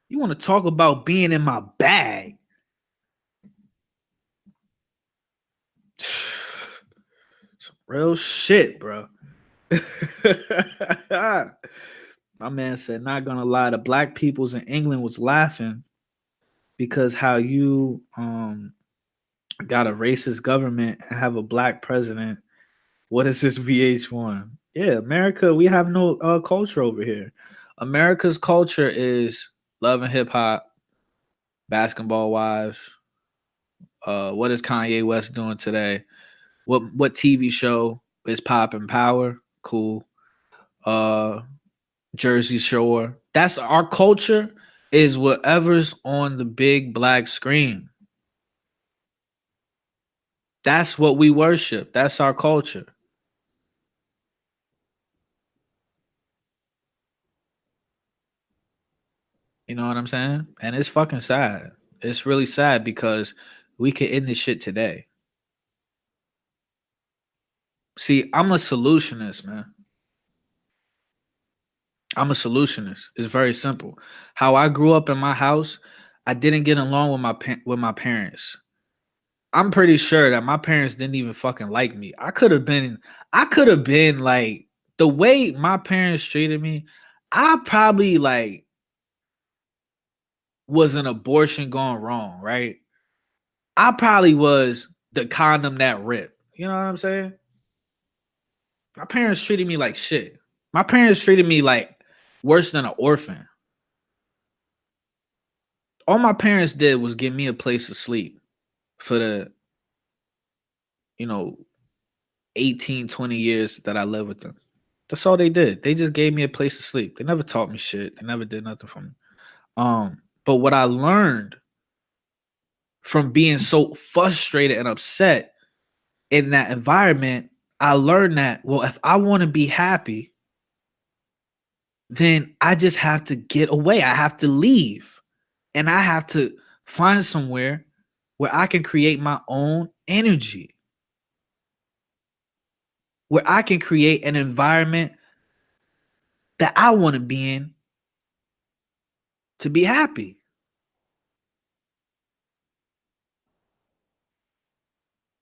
You want to talk about being in my bag? Some real shit, bro. My man said, not gonna lie, the black peoples in England was laughing because how you got a racist government and have a black president. What is this VH1? Yeah, America, we have no culture over here. America's culture is love and hip hop, basketball wise. What is Kanye West doing today? What TV show is popping? Power, cool. Uh, Jersey Shore. That's our culture. Is whatever's on the big black screen. That's what we worship. That's our culture. You know what I'm saying? And it's fucking sad. It's really sad because we could end this shit today. See, I'm a solutionist, man. I'm a solutionist. It's very simple. How I grew up in my house, I didn't get along with my parents. I'm pretty sure that my parents didn't even fucking like me. I could have been like the way my parents treated me, I probably like was an abortion gone wrong, right? I probably was the condom that ripped. You know what I'm saying? My parents treated me like shit. My parents treated me like worse than an orphan. All my parents did was give me a place to sleep for the, you know, 18, 20 years that I lived with them. That's all they did. They just gave me a place to sleep. They never taught me shit. They never did nothing for me. But what I learned from being so frustrated and upset in that environment, I learned that, well, if I want to be happy, then I just have to get away. I have to leave. And I have to find somewhere where I can create my own energy, where I can create an environment that I want to be in to be happy.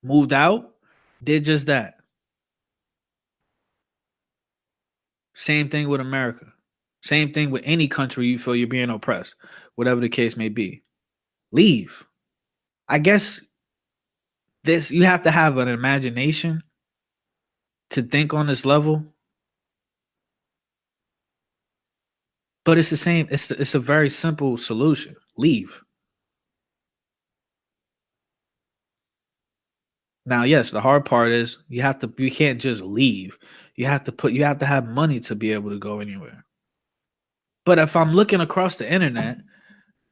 Moved out, did just that. Same thing with America. Same thing with any country you feel you're being oppressed, whatever the case may be. Leave. I guess this you have to have an imagination to think on this level, but it's the same. It's a very simple solution. Leave. Now, yes, the hard part is you can't just leave. You have to have money to be able to go anywhere. But if I'm looking across the internet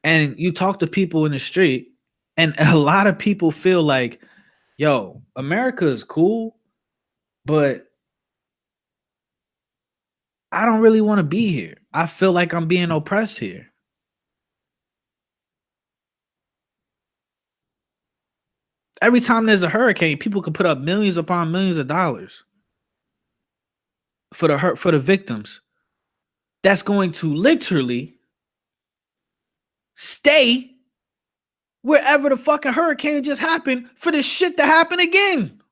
and you talk to people in the street, and a lot of people feel like, yo, America is cool, but I don't really want to be here. I feel like I'm being oppressed here. Every time there's a hurricane, people can put up millions upon millions of dollars for the victims. That's going to literally stay wherever the fucking hurricane just happened for this shit to happen again.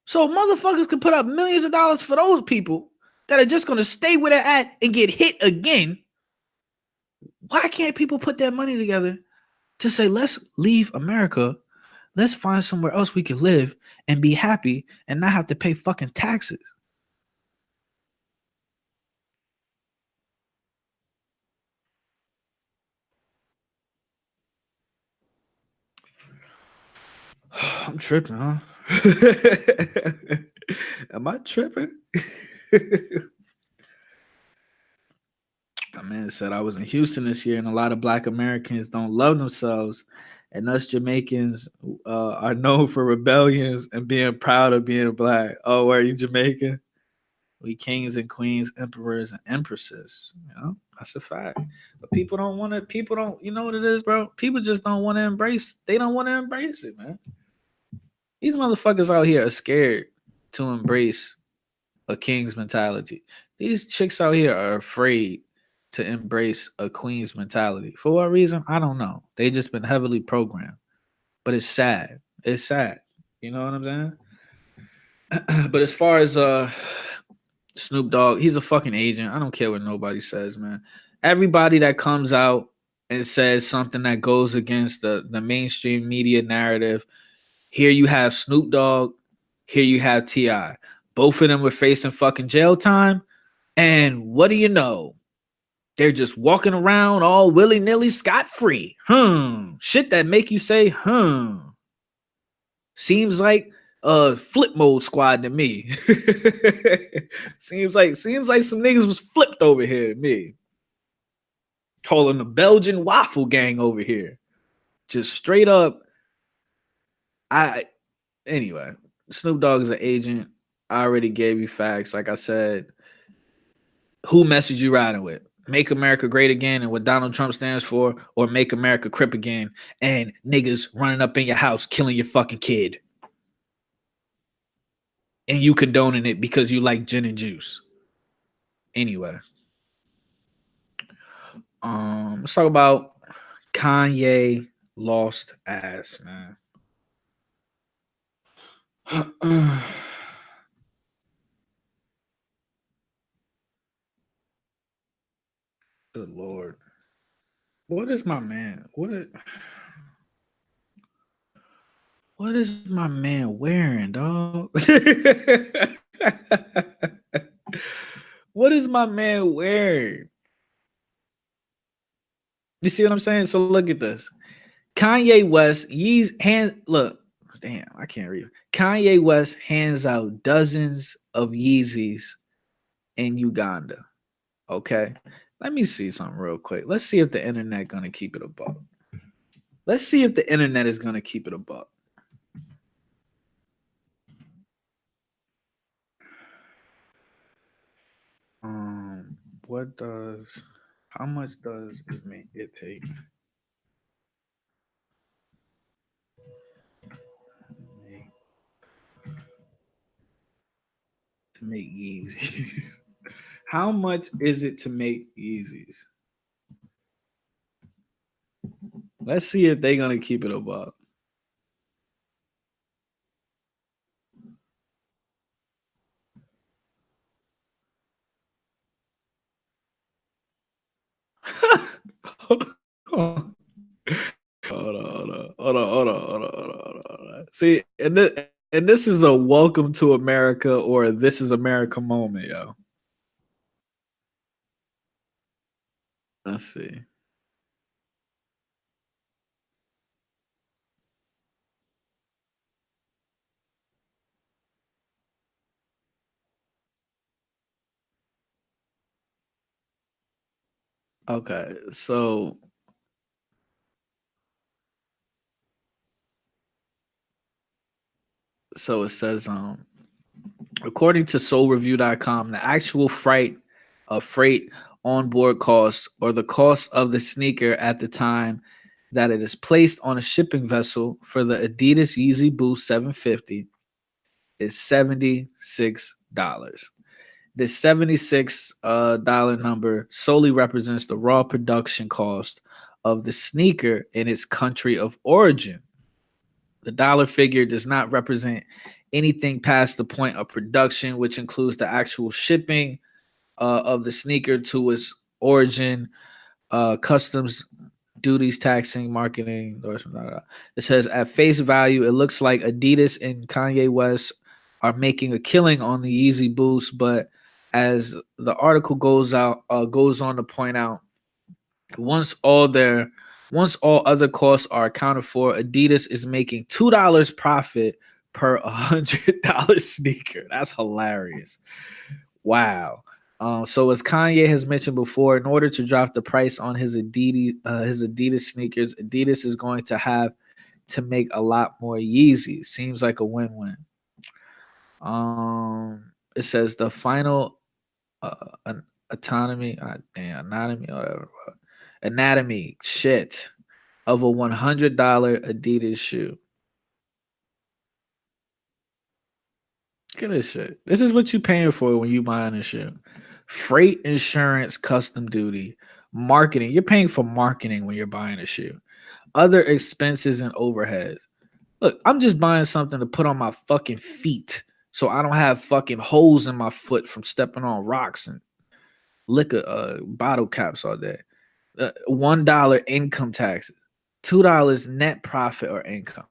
So motherfuckers can put up millions of dollars for those people that are just going to stay where they're at and get hit again. Why can't people put that money together to say, let's leave America, let's find somewhere else we can live and be happy and not have to pay fucking taxes? I'm tripping, huh? Am I tripping? My man said I was in Houston this year, and a lot of Black Americans don't love themselves, and us Jamaicans are known for rebellions and being proud of being Black. Oh, are you Jamaican? We kings and queens, emperors and empresses. You know, that's a fact. But people don't want to. People don't. You know what it is, bro? People just don't want to embrace. They don't want to embrace it, man. These motherfuckers out here are scared to embrace a king's mentality. These chicks out here are afraid to embrace a queen's mentality. For what reason? I don't know. They just been heavily programmed. But it's sad. It's sad. You know what I'm saying? But as far as Snoop Dogg, he's a fucking agent. I don't care what nobody says, man. Everybody that comes out and says something that goes against the mainstream media narrative, here you have Snoop Dogg, here you have T.I. Both of them were facing fucking jail time. And what do you know? They're just walking around all willy-nilly scot-free. Shit that make you say, Seems like flip mode squad to me. seems like some niggas was flipped over here to me. Calling the Belgian waffle gang over here. Just straight up. Anyway, Snoop Dogg is an agent. I already gave you facts. Like I said, who message you riding with? Make America great again and what Donald Trump stands for, or make America crip again and niggas running up in your house killing your fucking kid. And you condoning it because you like gin and juice. Anyway. Let's talk about Kanye lost ass, man. Good Lord. What is my man? What is my man wearing, dog? What is my man wearing? You see what I'm saying? So look at this. Kanye West, look, damn, I can't read. Kanye West hands out dozens of Yeezys in Uganda. Okay. Let me see something real quick. Let's see if the internet gonna keep it a buck. Let's see if the internet is gonna keep it a buck. What does how much does it take to make Yeezys? How much is it to make Yeezys? Let's see if they're gonna keep it a buck. Hold on. See, and this is a welcome to America or this is America moment, yo. Let's see. Okay, so it says according to soulreview.com, the actual freight onboard cost or the cost of the sneaker at the time that it is placed on a shipping vessel for the Adidas Yeezy Boost 750 is $76. This $76 number solely represents the raw production cost of the sneaker in its country of origin. The dollar figure does not represent anything past the point of production, which includes the actual shipping of the sneaker to its origin, customs, duties, taxing, marketing. It says at face value, it looks like Adidas and Kanye West are making a killing on the Yeezy Boost, but as the article goes on to point out, once all other costs are accounted for, Adidas is making $2 profit per $100 sneaker. That's hilarious. Wow. So as Kanye has mentioned before, in order to drop the price on his Adidas sneakers, Adidas is going to have to make a lot more Yeezys. Seems like a win-win. It says the final anatomy, anatomy shit of a $100 Adidas shoe. Look at this shit. This is what you paying for when you buying a shoe. Freight, insurance, custom duty, marketing. You're paying for marketing when you're buying a shoe. Other expenses and overheads. Look, I'm just buying something to put on my fucking feet so I don't have fucking holes in my foot from stepping on rocks and liquor bottle caps all day. $1 income taxes. $2 net profit or income.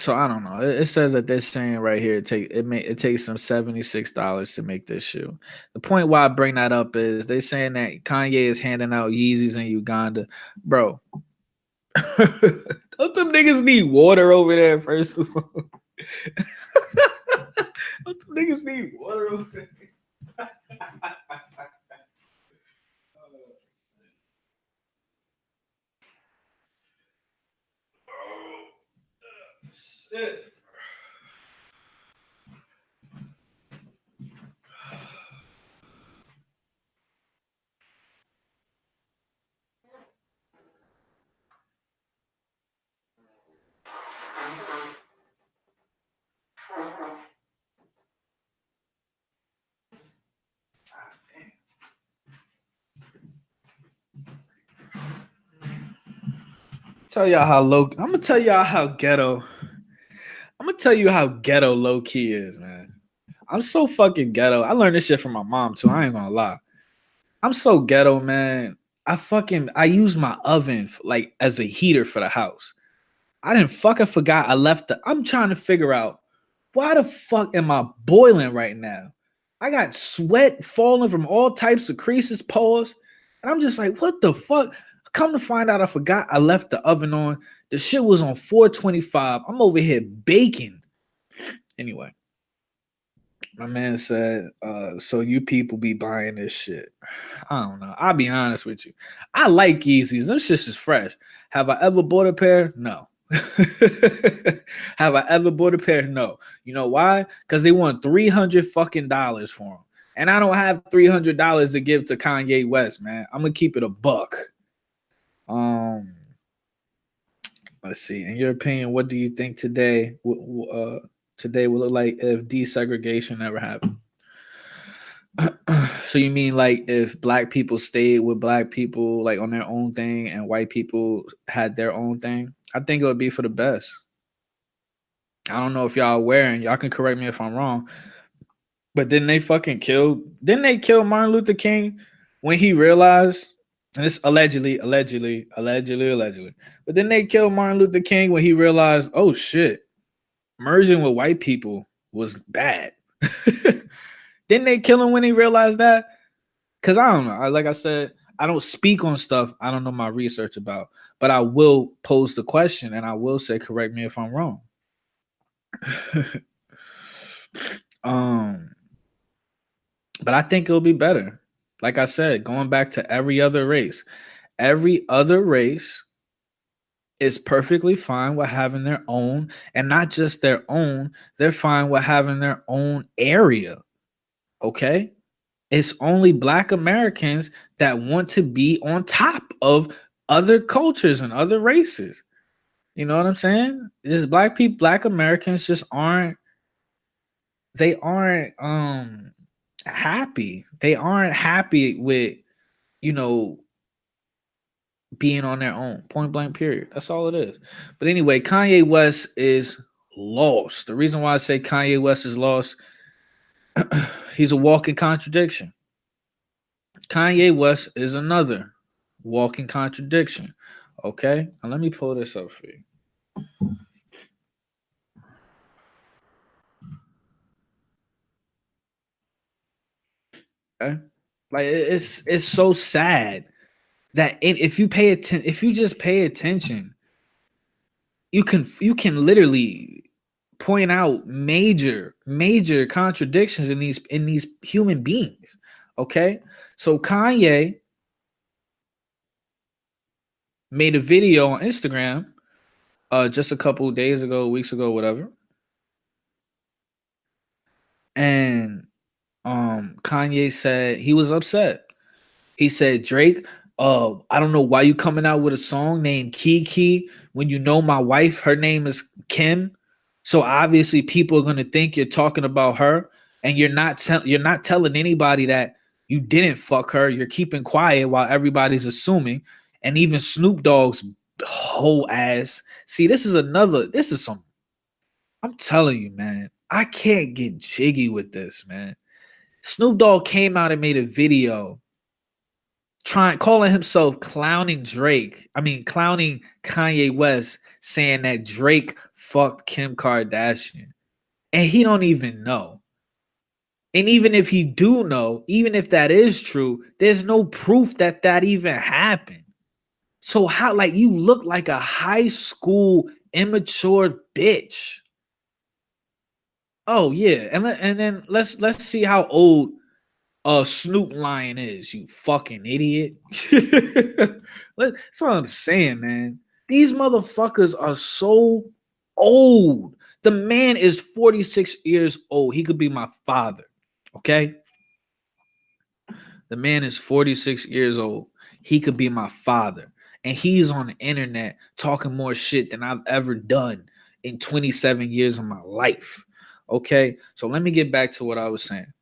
So I don't know. It says that they're saying right here it takes them $76 to make this shoe. The point why I bring that up is they saying that Kanye is handing out Yeezys in Uganda, bro. Don't them niggas need water over there? First of all, don't them niggas need water over there? Shit. Tell y'all how low. I'm gonna tell y'all how ghetto. I'm gonna tell you how ghetto low key is, man. I'm so fucking ghetto. I learned this shit from my mom too. I ain't gonna lie. I'm so ghetto, man. I use my oven like as a heater for the house. I didn't fucking forgot I left the. I'm trying to figure out why the fuck am I boiling right now? I got sweat falling from all types of creases, pores, and I'm just like, what the fuck? Come to find out, I forgot I left the oven on. The shit was on 425. I'm over here baking. Anyway, my man said, so you people be buying this shit. I don't know. I'll be honest with you. I like Yeezys. Them shits is fresh. Have I ever bought a pair? No. Have I ever bought a pair? No. You know why? Because they want $300 fucking dollars for them. And I don't have $300 to give to Kanye West, man. I'm gonna keep it a buck. Um, let's see. In your opinion, what do you think today today will look like if desegregation never happened? So you mean like if black people stayed with black people like on their own thing and white people had their own thing? I think it would be for the best. I don't know if y'all aware, and y'all can correct me if I'm wrong, but didn't they kill Martin Luther King when he realized, and it's allegedly, but then they killed Martin Luther King when he realized, oh shit, merging with white people was bad. Didn't they kill him when he realized that? Because I don't know. Like I said, I don't speak on stuff I don't know my research about, but I will pose the question and I will say, correct me if I'm wrong. um, but I think it'll be better. Like I said, going back to every other race is perfectly fine with having their own, and not just their own, they're fine with having their own area. Okay. It's only black Americans that want to be on top of other cultures and other races. You know what I'm saying? Just black people, black Americans just aren't happy. They aren't happy with, you know, being on their own. Point blank period. That's all it is. But anyway, Kanye West is lost. The reason why I say Kanye West is lost, he's a walking contradiction. Kanye West is another walking contradiction. Okay, now let me pull this up for you. Okay, like it's so sad that if you pay attention, if you just pay attention, you can literally point out major contradictions in these human beings. Okay, so Kanye made a video on Instagram just a couple of days ago, weeks ago, whatever, and Kanye said he was upset. He said, Drake, I don't know why you coming out with a song named Kiki when you know my wife, her name is Kim. So obviously people are gonna think you're talking about her, and you're not telling anybody that you didn't fuck her. You're keeping quiet while everybody's assuming. And even Snoop Dogg's whole ass. See, this is some, I'm telling you, man, I can't get jiggy with this, man. Snoop Dogg came out and made a video calling himself clowning Drake. I mean, clowning Kanye West, saying that Drake fucked Kim Kardashian, and he don't even know. And even if he do know, even if that is true, there's no proof that that even happened. So how, like, you look like a high school immature bitch. Oh yeah, and then let's see how old Snoop Lion is, you fucking idiot. That's what I'm saying, man. These motherfuckers are so old. The man is 46 years old. He could be my father. Okay? The man is 46 years old. He could be my father. And he's on the internet talking more shit than I've ever done in 27 years of my life. Okay? So let me get back to what I was saying.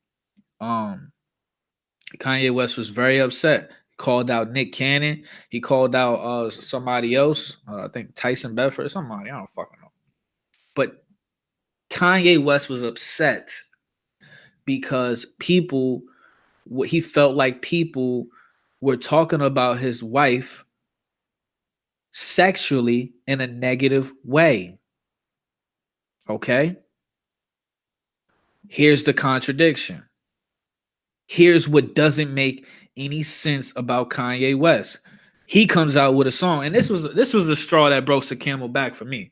Kanye West was very upset. He called out Nick Cannon. He called out somebody else. I think Tyson Bedford, somebody. I don't fucking know. But Kanye West was upset because he felt like people were talking about his wife sexually in a negative way. Okay? Here's the contradiction. Here's what doesn't make any sense about Kanye West. He comes out with a song, and this was the straw that broke the camel back for me.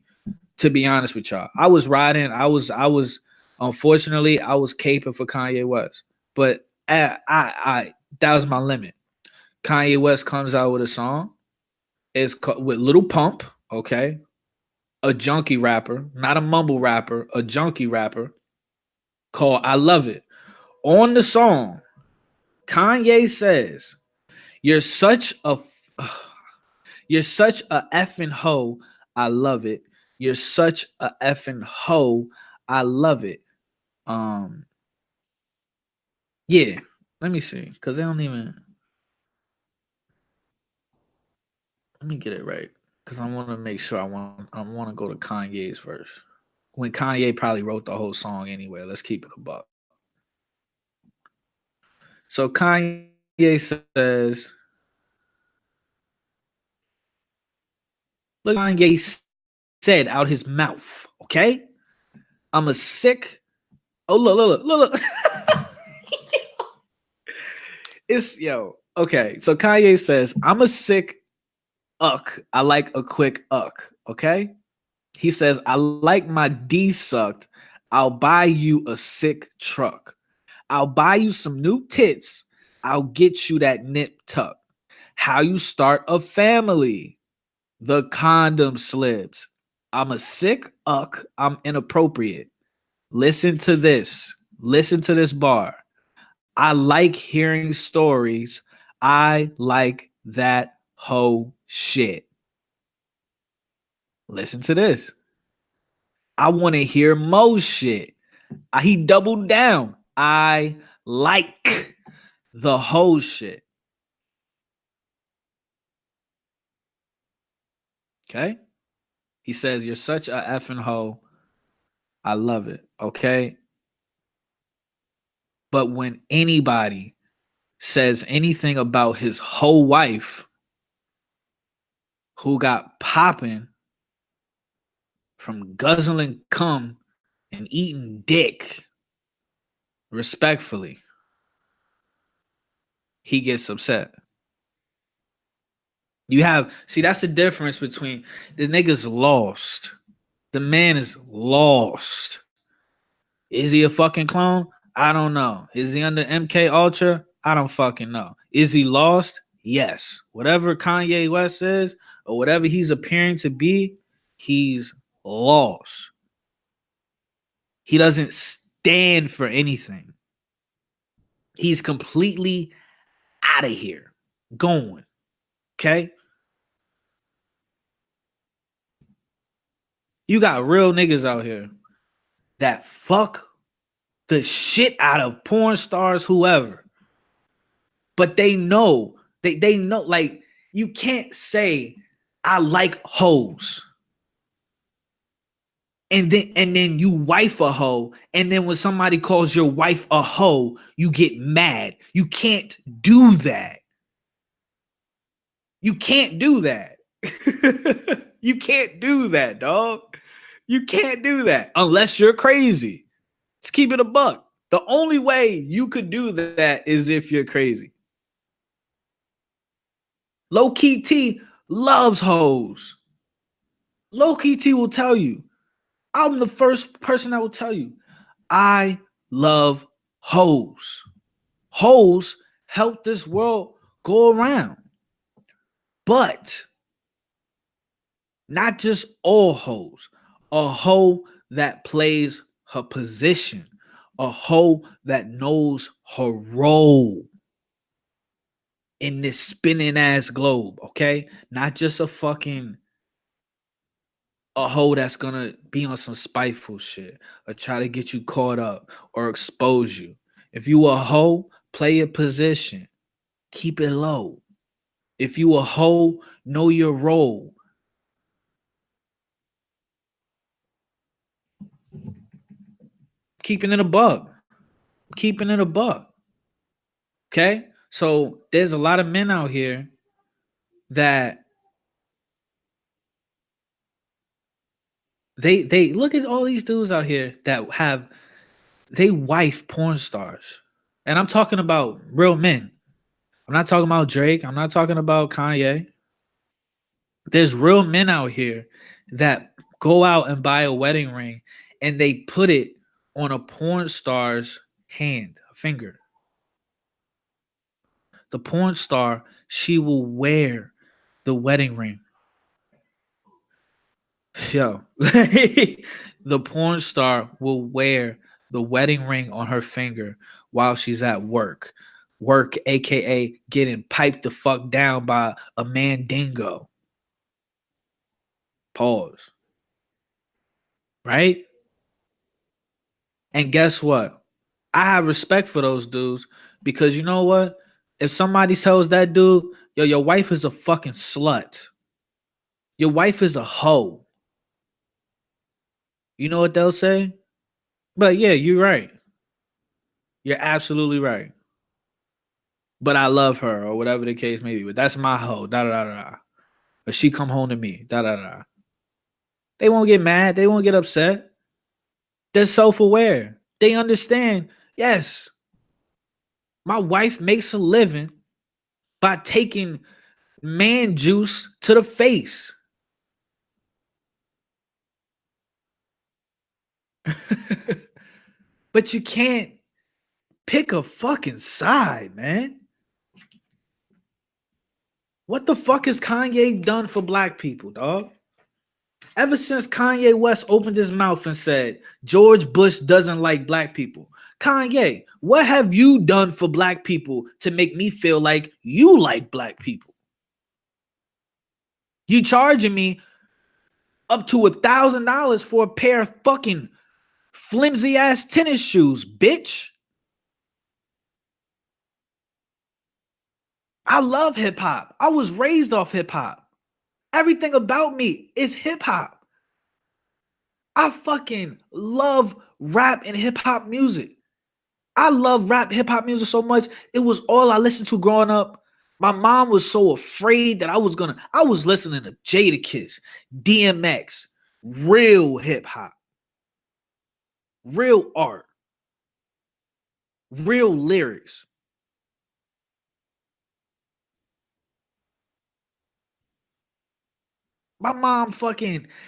To be honest with y'all, I was riding. I was unfortunately I was caping for Kanye West, but I that was my limit. Kanye West comes out with a song. It's with Little Pump, okay, a junkie rapper, not a mumble rapper, a junkie rapper called "I Love It." On the song, Kanye says, You're such a effing hoe. I love it. You're such a effing hoe. I love it. Um, yeah. Let me see, because they don't even. Let me get it right, because I want to make sure I want to go to Kanye's verse. When Kanye probably wrote the whole song anyway. Let's keep it a buck. So Kanye says, look, Kanye said out his mouth, okay? I'm a sick. Oh, look. It's okay. So Kanye says, I'm a sick uck. I like a quick uck. Okay. He says, I like my D sucked. I'll buy you a sick truck. I'll buy you some new tits. I'll get you that nip tuck. How you start a family. The condom slips. I'm a sick uck. I'm inappropriate. Listen to this. Listen to this bar. I like hearing stories. I like that whole shit. Listen to this. I want to hear more shit. He doubled down. I like the whole shit. Okay? He says, You're such a effing hoe. I love it. Okay? But when anybody says anything about his whole wife who got popping from guzzling cum and eating dick, respectfully, he gets upset. That's the difference between the nigga's lost. The man is lost. Is he a fucking clone? I don't know. Is he under MK Ultra? I don't fucking know. Is he lost? Yes. Whatever Kanye West is, or whatever he's appearing to be, he's lost. He doesn't stand for anything. He's completely out of here. Going. Okay? You got real niggas out here that fuck the shit out of porn stars, whoever. But they know, they know, like, you can't say, I like hoes. And then you wife a hoe, and then when somebody calls your wife a hoe, you get mad. You can't do that. You can't do that. You can't do that, dog. You can't do that unless you're crazy. Let's keep it a buck. The only way you could do that is if you're crazy. Low key T loves hoes. Low key T will tell you. I'm the first person that will tell you. I love hoes. Hoes help this world go around. But not just all hoes. A hoe that plays her position. A hoe that knows her role in this spinning ass globe, okay? Not just a hoe that's gonna be on some spiteful shit or try to get you caught up or expose you. If you a hoe, play your position. Keep it low. If you a hoe, know your role. Keeping it a buck. Keeping it a buck. Okay? So there's a lot of men out here that they look at all these dudes out here that have they wife porn stars. And I'm talking about real men. I'm not talking about Drake. I'm not talking about Kanye. There's real men out here that go out and buy a wedding ring and they put it on a porn star's hand, a finger. The porn star, she will wear the wedding ring. Yo, the porn star will wear the wedding ring on her finger while she's at work. Work, aka getting piped the fuck down by a mandingo. Pause. Right? And guess what? I have respect for those dudes because you know what? If somebody tells that dude, yo, your wife is a fucking slut. Your wife is a hoe. You know what they'll say? But yeah, you're right. You're absolutely right. But I love her or whatever the case may be. But that's my hoe. Da da da da. Or she come home to me. Da da da. They won't get mad. They won't get upset. They're self-aware. They understand. Yes, my wife makes a living by taking man juice to the face. But you can't pick a fucking side, man. What the fuck has Kanye done for black people, dog? Ever since Kanye West opened his mouth and said George Bush doesn't like black people, Kanye, what have you done for black people to make me feel like you like black people? You charging me up to $1,000 for a pair of fucking flimsy ass tennis shoes, bitch. I love hip hop. I was raised off hip hop. Everything about me is hip hop. I fucking love rap and hip hop music. I love rap hip hop music so much. It was all I listened to growing up. My mom was so afraid that I was listening to Jadakiss, DMX, real hip hop, real art, real lyrics. My mom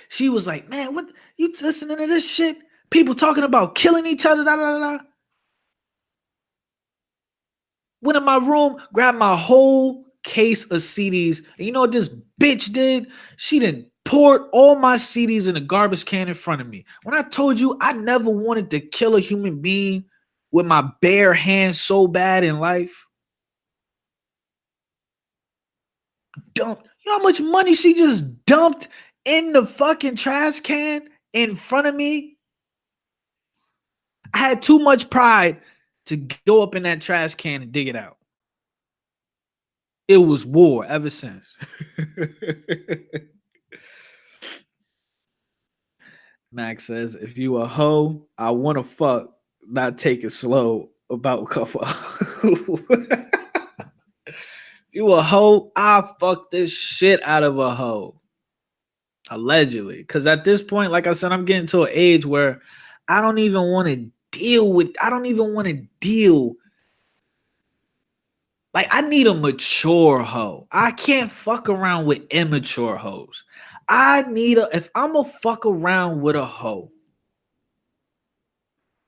she was like, man, what you listening to this shit? People talking about killing each other, da da da. Went in my room, grabbed my whole case of CDs. And you know what this bitch did? She didn't pour all my CDs in a garbage can in front of me. When I told you I never wanted to kill a human being with my bare hands so bad in life. You know how much money she just dumped in the fucking trash can in front of me? I had too much pride to go up in that trash can and dig it out. It was war ever since. Max says, if you a hoe, I want to fuck, not take it slow about couple. You a hoe? I fuck this shit out of a hoe. Allegedly. Because at this point, like I said, I'm getting to an age where I don't even want to I don't even want to deal. Like, I need a mature hoe. I can't fuck around with immature hoes. If I'm gonna fuck around with a hoe,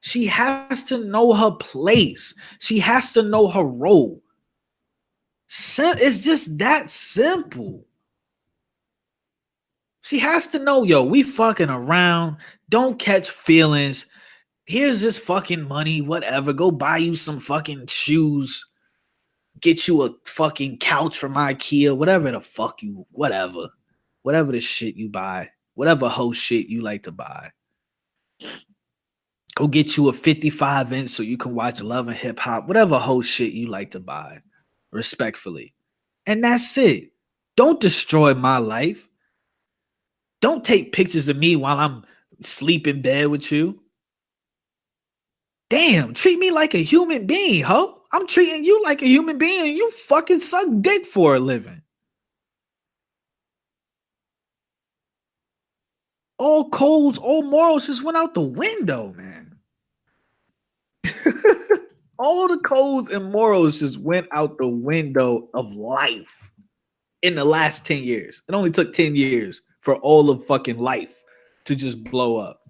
she has to know her place. She has to know her role. It's just that simple. She has to know, yo, we fucking around. Don't catch feelings. Here's this fucking money, whatever. Go buy you some fucking shoes. Get you a fucking couch from IKEA, whatever the fuck you, whatever. Whatever the shit you buy. Whatever hoe shit you like to buy. Go get you a 55-inch so you can watch Love and Hip Hop. Whatever hoe shit you like to buy. Respectfully. And that's it. Don't destroy my life. Don't take pictures of me while I'm sleep in bed with you. Damn, treat me like a human being, ho. I'm treating you like a human being and you fucking suck dick for a living. All codes, all morals just went out the window, man. All the codes and morals just went out the window of life in the last 10 years. It only took 10 years for all of fucking life to just blow up.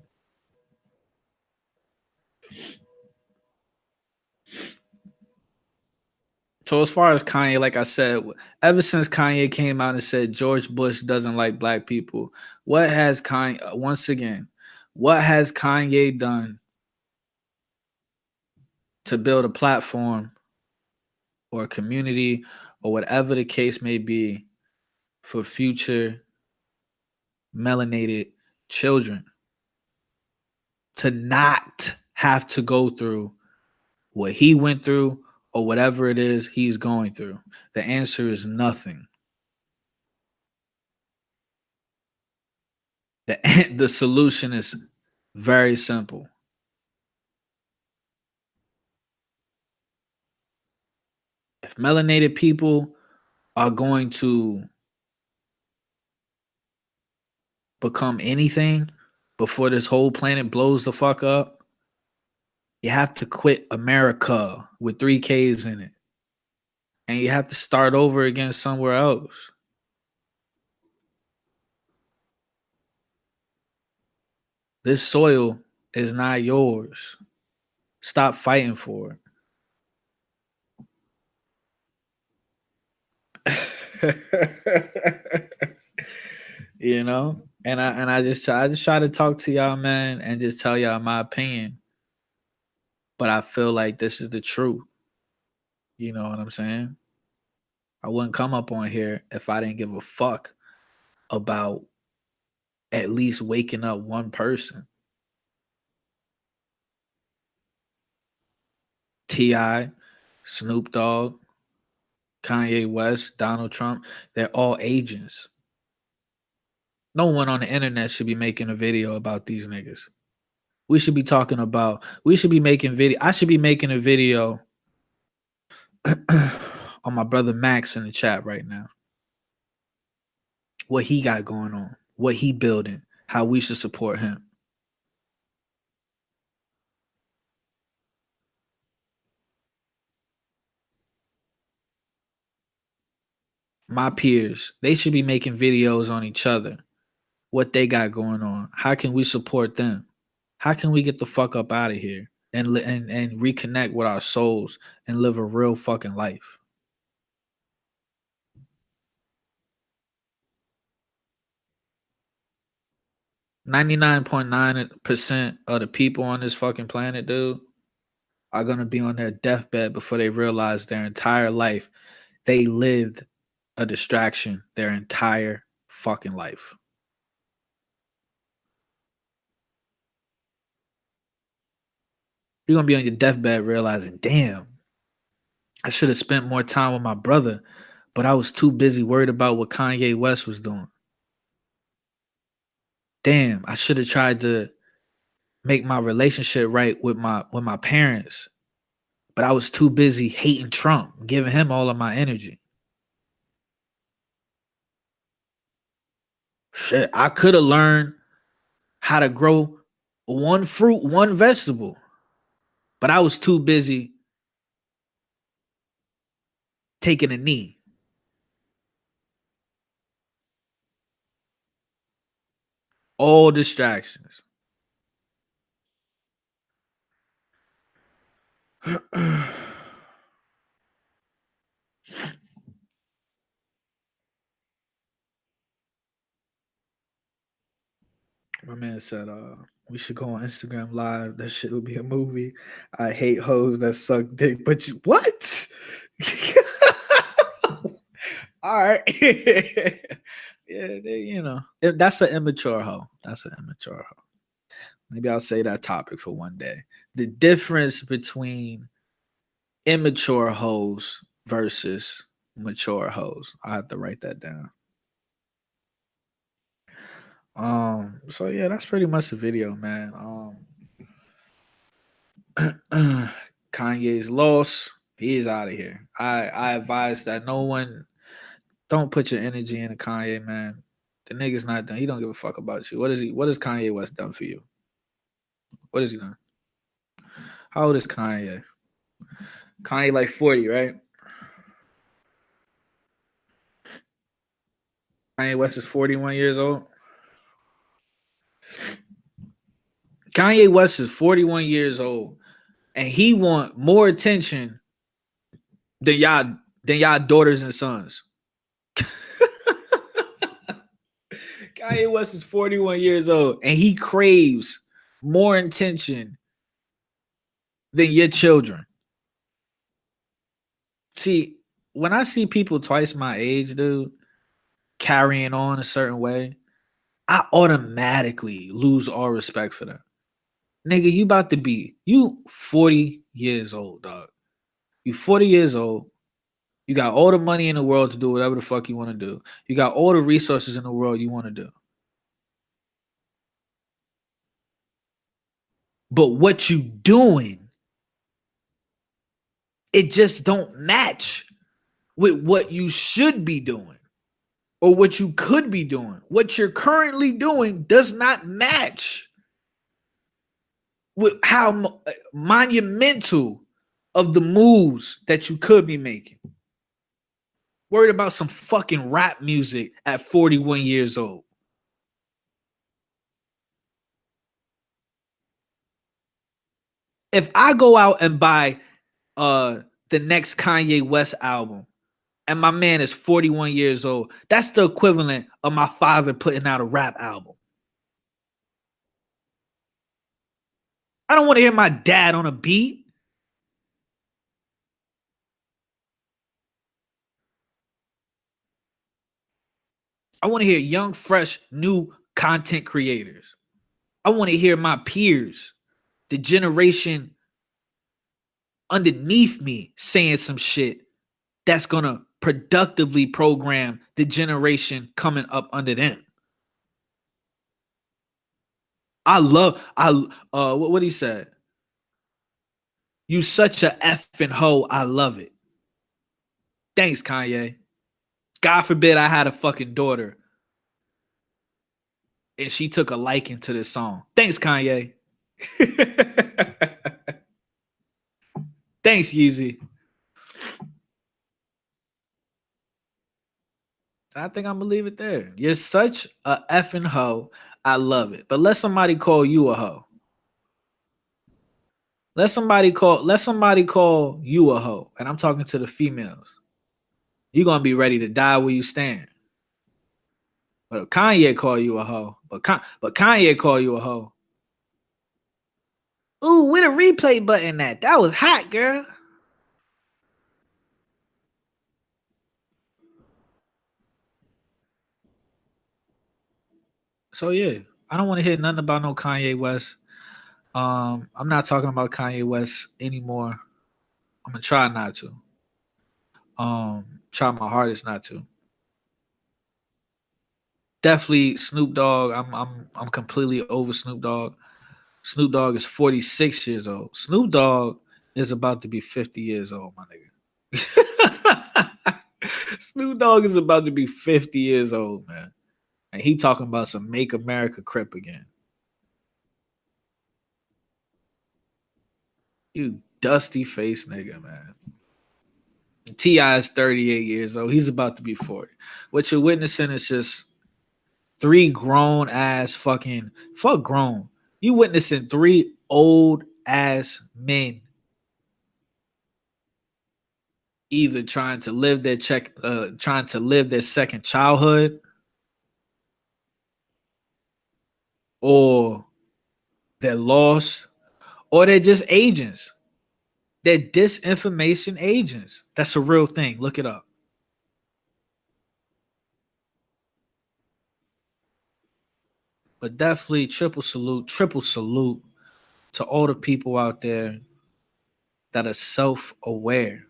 So as far as Kanye, like I said, ever since Kanye came out and said George Bush doesn't like black people, what has Kanye once again, what has Kanye done to build a platform or a community or whatever the case may be for future melanated children to not have to go through what he went through or whatever it is he's going through? The answer is nothing. The solution is very simple. If melanated people are going to become anything before this whole planet blows the fuck up, you have to quit America with 3 Ks in it. And you have to start over again somewhere else. This soil is not yours. Stop fighting for it. You know? I just try to talk to y'all, man, and just tell y'all my opinion. But I feel like this is the truth. You know what I'm saying? I wouldn't come up on here if I didn't give a fuck about at least waking up one person. T.I., Snoop Dogg, Kanye West, Donald Trump, they're all agents. No one on the internet should be making a video about these niggas. We should be talking about, we should be making video. I should be making a video on my brother Max in the chat right now. What he got going on, what he building, how we should support him. My peers, they should be making videos on each other. What they got going on. How can we support them? How can we get the fuck up out of here and reconnect with our souls and live a real fucking life? .99% of the people on this fucking planet, dude, are gonna be on their deathbed before they realize their entire life they lived a distraction their entire fucking life. You're gonna be on your deathbed realizing, damn, I should have spent more time with my brother, but I was too busy worried about what Kanye West was doing. Damn, I should have tried to make my relationship right with my parents, but I was too busy hating Trump, giving him all of my energy. Shit, I could have learned how to grow one fruit, one vegetable, but I was too busy taking a knee. All distractions. My man said, we should go on Instagram Live. That shit would be a movie. I hate hoes that suck dick, but you what? All right. Yeah, that's an immature hoe. That's an immature hoe. Maybe I'll say that topic for one day. The difference between immature hoes versus mature hoes. I have to write that down. So yeah, that's pretty much the video, man. Kanye's lost. He is out of here. I advise that no one don't put your energy into Kanye, man. The nigga's not done. He don't give a fuck about you. What has Kanye West done for you? What has he done? How old is Kanye? Kanye like 40, right? Kanye West is 41 years old. Kanye West is 41 years old, and he want more attention than y'all daughters and sons. Kanye West is 41 years old, and he craves more attention than your children. See, when I see people twice my age, dude, carrying on a certain way, I automatically lose all respect for them. Nigga, you 40 years old, dog. You 40 years old. You got all the money in the world to do whatever the fuck you want to do. You got all the resources in the world you want to do. But what you doing, it just don't match with what you should be doing or what you could be doing. What you're currently doing does not match with how monumental of the moves that you could be making. Worried about some fucking rap music at 41 years old. If I go out and buy the next Kanye West album and my man is 41 years old, that's the equivalent of my father putting out a rap album. I don't want to hear my dad on a beat. I want to hear young, fresh, new content creators. I want to hear my peers, the generation underneath me, saying some shit that's going to productively program the generation coming up under them. What he said? You such a effing hoe. I love it. Thanks, Kanye. God forbid I had a fucking daughter and she took a liking to this song. Thanks, Kanye. Thanks, Yeezy. I think I'm gonna leave it there. You're such a effing hoe. I love it. But let somebody call you a hoe. Let somebody call you a hoe. And I'm talking to the females. You're gonna be ready to die where you stand. But if Kanye call you a hoe, but Kanye call you a hoe. Ooh, where the replay button at? That was hot, girl. So yeah, I don't want to hear nothing about no Kanye West. I'm not talking about Kanye West anymore. I'm gonna try not to. Try my hardest not to. Definitely Snoop Dogg. I'm completely over Snoop Dogg. Snoop Dogg is 46 years old. Snoop Dogg is about to be 50 years old, my nigga. Snoop Dogg is about to be 50 years old, man. And he talking about some make America crip again. You dusty face nigga, man. T.I. is 38 years old. He's about to be 40. What you're witnessing is just three grown ass fuck grown. You witnessing three old ass men either trying to live their second childhood, or they're lost, or they're just agents. They're disinformation agents. That's a real thing. Look it up. But definitely triple salute to all the people out there that are self-aware.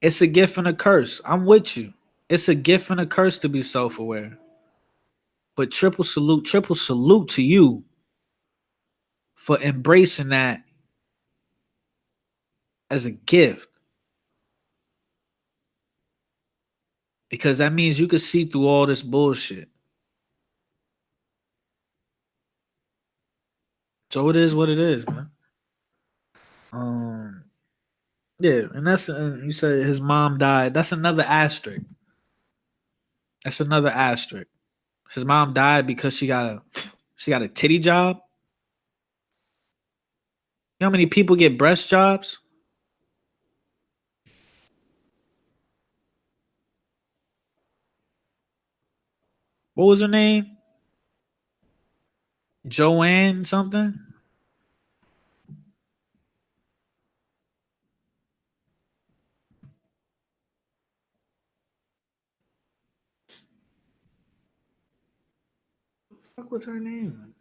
It's a gift and a curse. I'm with you. It's a gift and a curse to be self-aware. But triple salute to you for embracing that as a gift. Because that means you can see through all this bullshit. So it is what it is, man. Um, yeah, and you said his mom died. That's another asterisk. That's another asterisk. His mom died because she got a titty job. You know how many people get breast jobs? What was her name? Joanne something? Fuck was her name?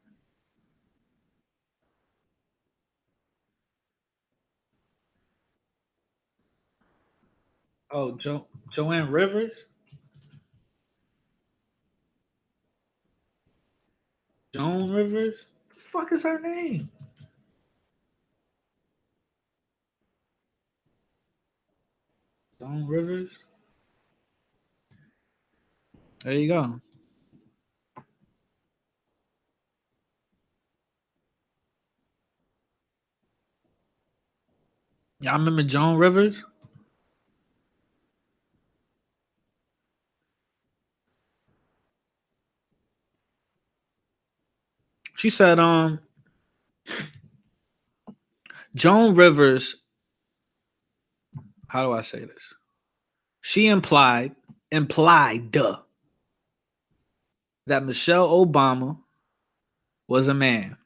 Oh, Joanne Rivers? Joan Rivers? The fuck is her name? Joan Rivers? There you go. Y'all remember Joan Rivers? She said, Joan Rivers, how do I say this? She implied that Michelle Obama was a man.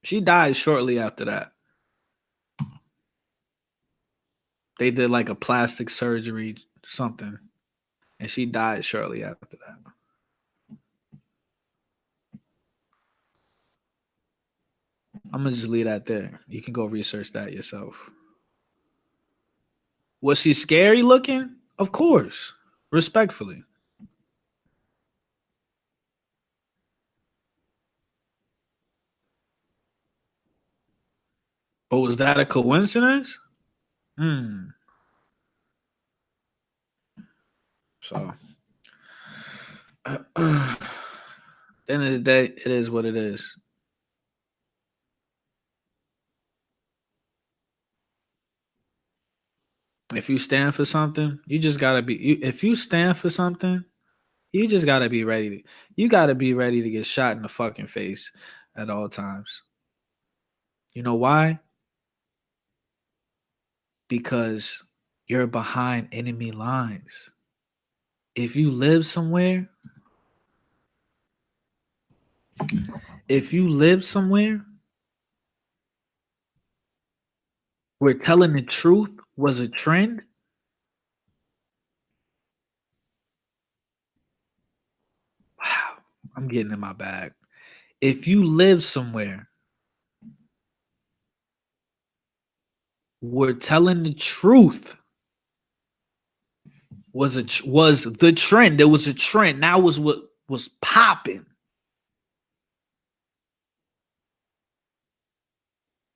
She died shortly after that. They did like a plastic surgery, something, and she died shortly after that. I'm gonna just leave that there. You can go research that yourself. Was she scary looking? Of course, respectfully. But was that a coincidence? Hmm. So, at the end of the day, it is what it is. If you stand for something, you just gotta be. If you stand for something, you just gotta be ready. You gotta be ready to get shot in the fucking face at all times. You know why? Because you're behind enemy lines. If you live somewhere, if you live somewhere where telling the truth was a trend, wow, I'm getting in my bag. If you live somewhere where telling the truth was the trend, there was a trend. Now was what was popping.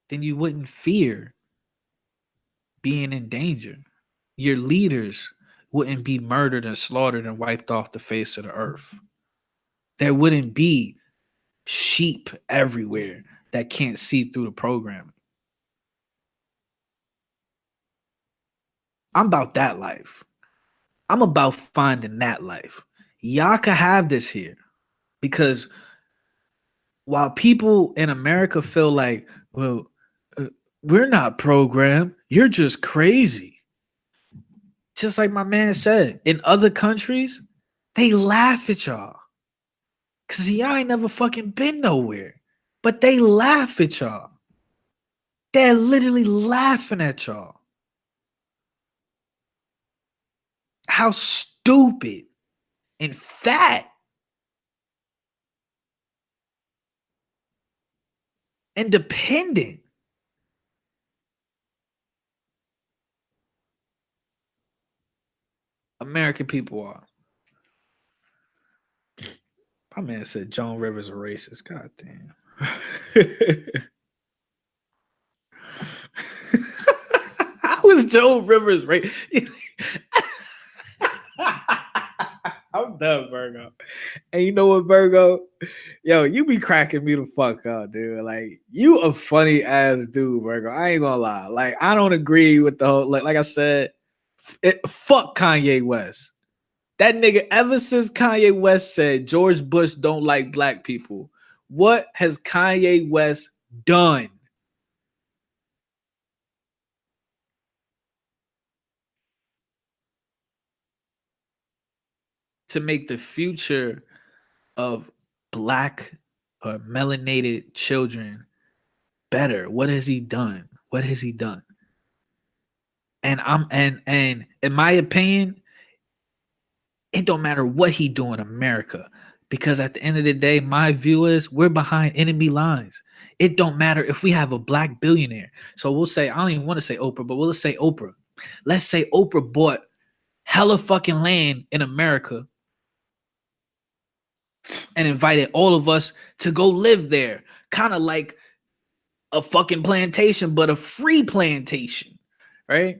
Then you wouldn't fear being in danger. Your leaders wouldn't be murdered and slaughtered and wiped off the face of the earth. There wouldn't be sheep everywhere that can't see through the program. I'm about that life. I'm about finding that life. Y'all can have this here because while people in America feel like, well, we're not programmed, you're just crazy. Just like my man said, in other countries, they laugh at y'all. Cause y'all ain't never fucking been nowhere. But they laugh at y'all. They're literally laughing at y'all. How stupid and fat and dependent American people are. My man said Joan Rivers a racist. God damn. How is Joan Rivers racist? I'm done, Virgo. And you know what, Virgo? Yo, you be cracking me the fuck up, dude. Like, you a funny ass dude, Virgo. I ain't gonna lie. Like, I don't agree with the whole, like I said, fuck Kanye West. That nigga, ever since Kanye West said George Bush don't like black people, what has Kanye West done? To make the future of black or melanated children better? What has he done? What has he done? And in my opinion, it don't matter what he do in America, because at the end of the day, my view is we're behind enemy lines. It don't matter if we have a black billionaire. So we'll say, I don't even want to say Oprah, but we'll say Oprah. Let's say Oprah bought hella fucking land in America and invited all of us to go live there. Kind of like a fucking plantation, but a free plantation, right?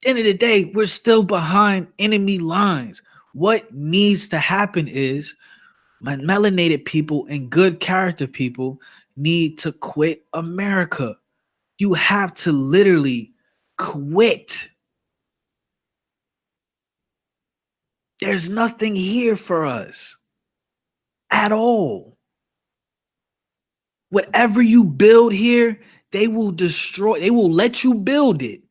End of the day, we're still behind enemy lines. What needs to happen is melanated people and good character people need to quit America. You have to literally quit. There's nothing here for us at all. Whatever you build here, they will destroy. They will let you build it.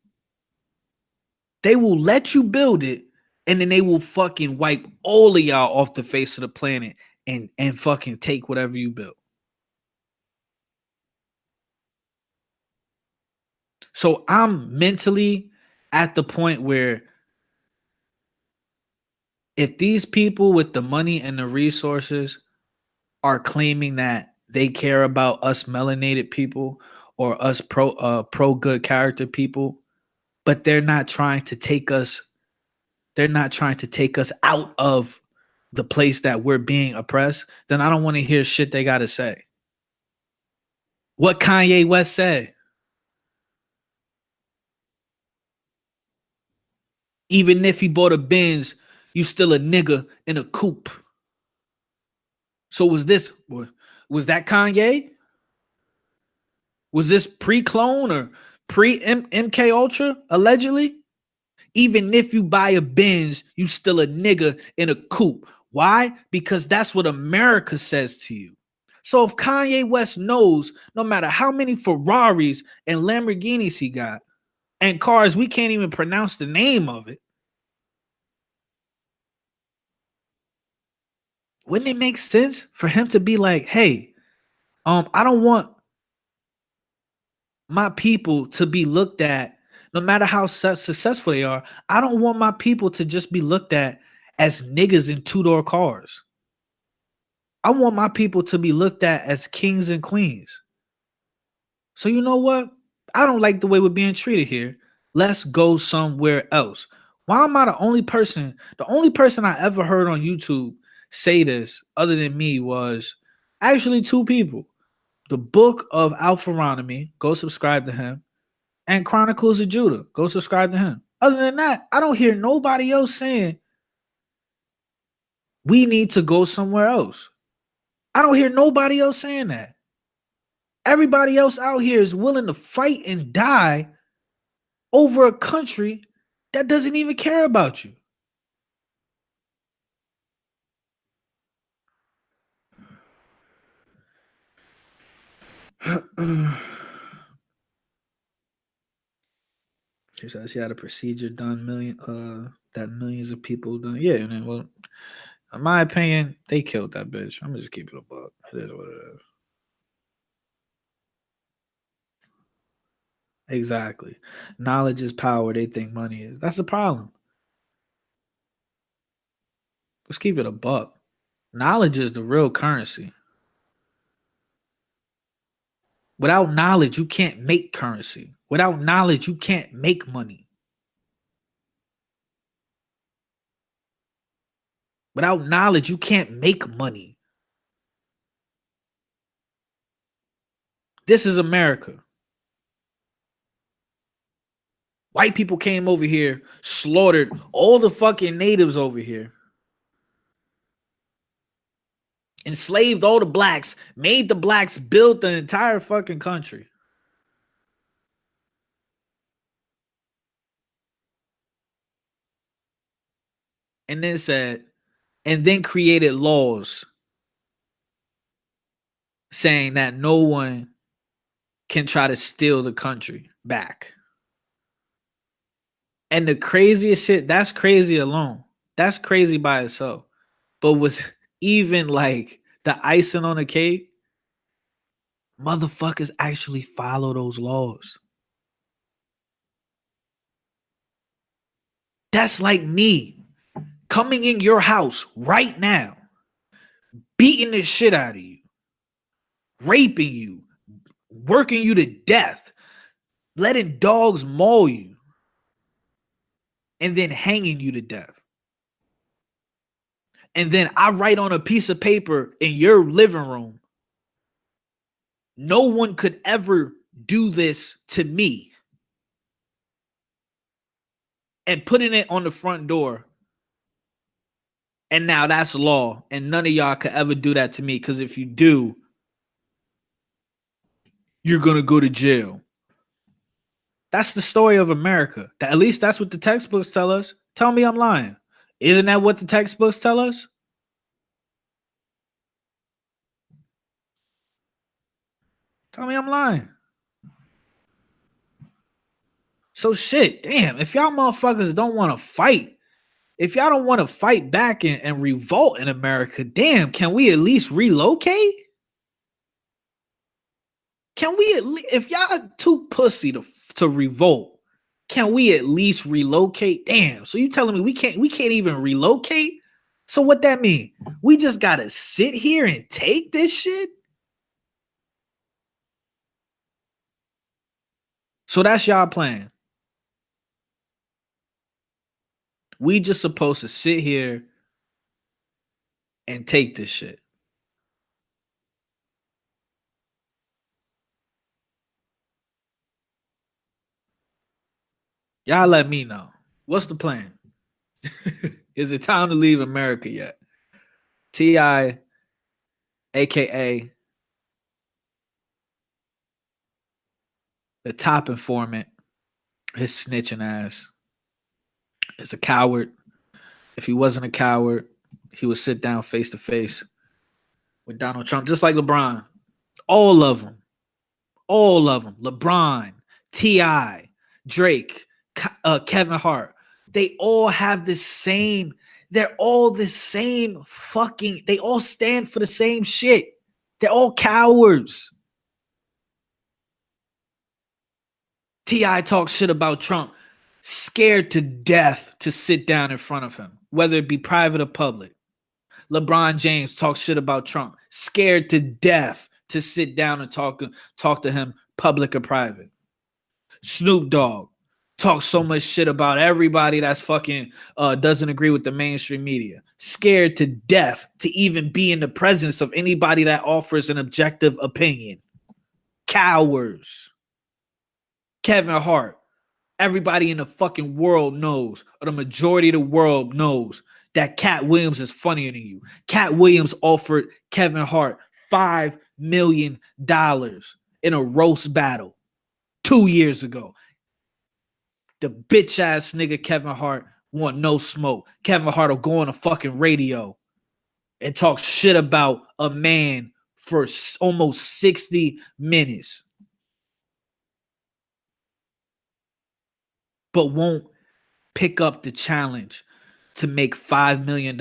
They will let you build it, and then they will fucking wipe all of y'all off the face of the planet and fucking take whatever you built. So I'm mentally at the point where if these people with the money and the resources are claiming that they care about us melanated people or us pro good character people, but they're not trying to take us out of the place that we're being oppressed, then I don't want to hear shit they got to say. What Kanye West said. Even if he bought a Benz, you still a nigga in a coupe. So was that Kanye? Was this pre-clone or pre-MK Ultra, allegedly? Even if you buy a Benz, you still a nigga in a coupe. Why? Because that's what America says to you. So if Kanye West knows no matter how many Ferraris and Lamborghinis he got, and cars we can't even pronounce the name of it, wouldn't it make sense for him to be like, hey, I don't want my people to be looked at, no matter how successful they are, I don't want my people to just be looked at as niggas in two-door cars. I want my people to be looked at as kings and queens. So you know what? I don't like the way we're being treated here. Let's go somewhere else. Why am I the only person? The only person I ever heard on YouTube say this other than me was actually two people. The Book of Alpharonomy, go subscribe to him. And Chronicles of Judah, go subscribe to him. Other than that, I don't hear nobody else saying we need to go somewhere else. I don't hear nobody else saying that. Everybody else out here is willing to fight and die over a country that doesn't even care about you. She said she had a procedure done, that millions of people done. Yeah, and then, well, in my opinion, they killed that bitch. I'm gonna just keep it a buck. It is what it is. Exactly. Knowledge is power. They think money is. That's the problem. Let's keep it a buck. Knowledge is the real currency. Without knowledge, you can't make currency. Without knowledge, you can't make money. Without knowledge, you can't make money. This is America. White people came over here, slaughtered all the fucking natives over here, enslaved all the blacks, made the blacks build the entire fucking country. And then said, and then created laws saying that no one can try to steal the country back. And the craziest shit, that's crazy alone. That's crazy by itself. But was even like the icing on the cake, motherfuckers actually follow those laws. That's like me coming in your house right now, beating the shit out of you, raping you, working you to death, letting dogs maul you, and then hanging you to death. And then I write on a piece of paper in your living room, no one could ever do this to me. And putting it on the front door. And now that's law. And none of y'all could ever do that to me. Because if you do, you're going to go to jail. That's the story of America. At least that's what the textbooks tell us. Tell me I'm lying. Isn't that what the textbooks tell us? Tell me I'm lying. So shit, damn, if y'all motherfuckers don't want to fight, if y'all don't want to fight back and revolt in America, damn, can we at least relocate? Can we at least, if y'all too pussy to revolt, can we at least relocate? Damn, so you telling me we can't even relocate? So what that mean? We just gotta sit here and take this shit? So that's y'all plan. We just supposed to sit here and take this shit. Y'all let me know. What's the plan? Is it time to leave America yet? T.I., a.k.a. the top informant, his snitching ass, is a coward. If he wasn't a coward, he would sit down face to face with Donald Trump, just like LeBron. All of them. All of them. LeBron, T.I., Drake, Kevin Hart. They all have the same, they're all the same fucking, they all stand for the same shit. They're all cowards. T.I. talks shit about Trump, scared to death to sit down in front of him, whether it be private or public. LeBron James talks shit about Trump, scared to death to sit down and talk to him, public or private. Snoop Dogg talks so much shit about everybody that's fucking doesn't agree with the mainstream media, scared to death to even be in the presence of anybody that offers an objective opinion. Cowards. Kevin Hart Everybody in the fucking world knows, or the majority of the world knows, that Cat Williams is funnier than you. Cat Williams offered Kevin Hart $5 million in a roast battle 2 years ago. The bitch ass nigga Kevin Hart want no smoke. Kevin Hart will go on a fucking radio and talk shit about a man for almost 60 minutes, but won't pick up the challenge to make $5 million.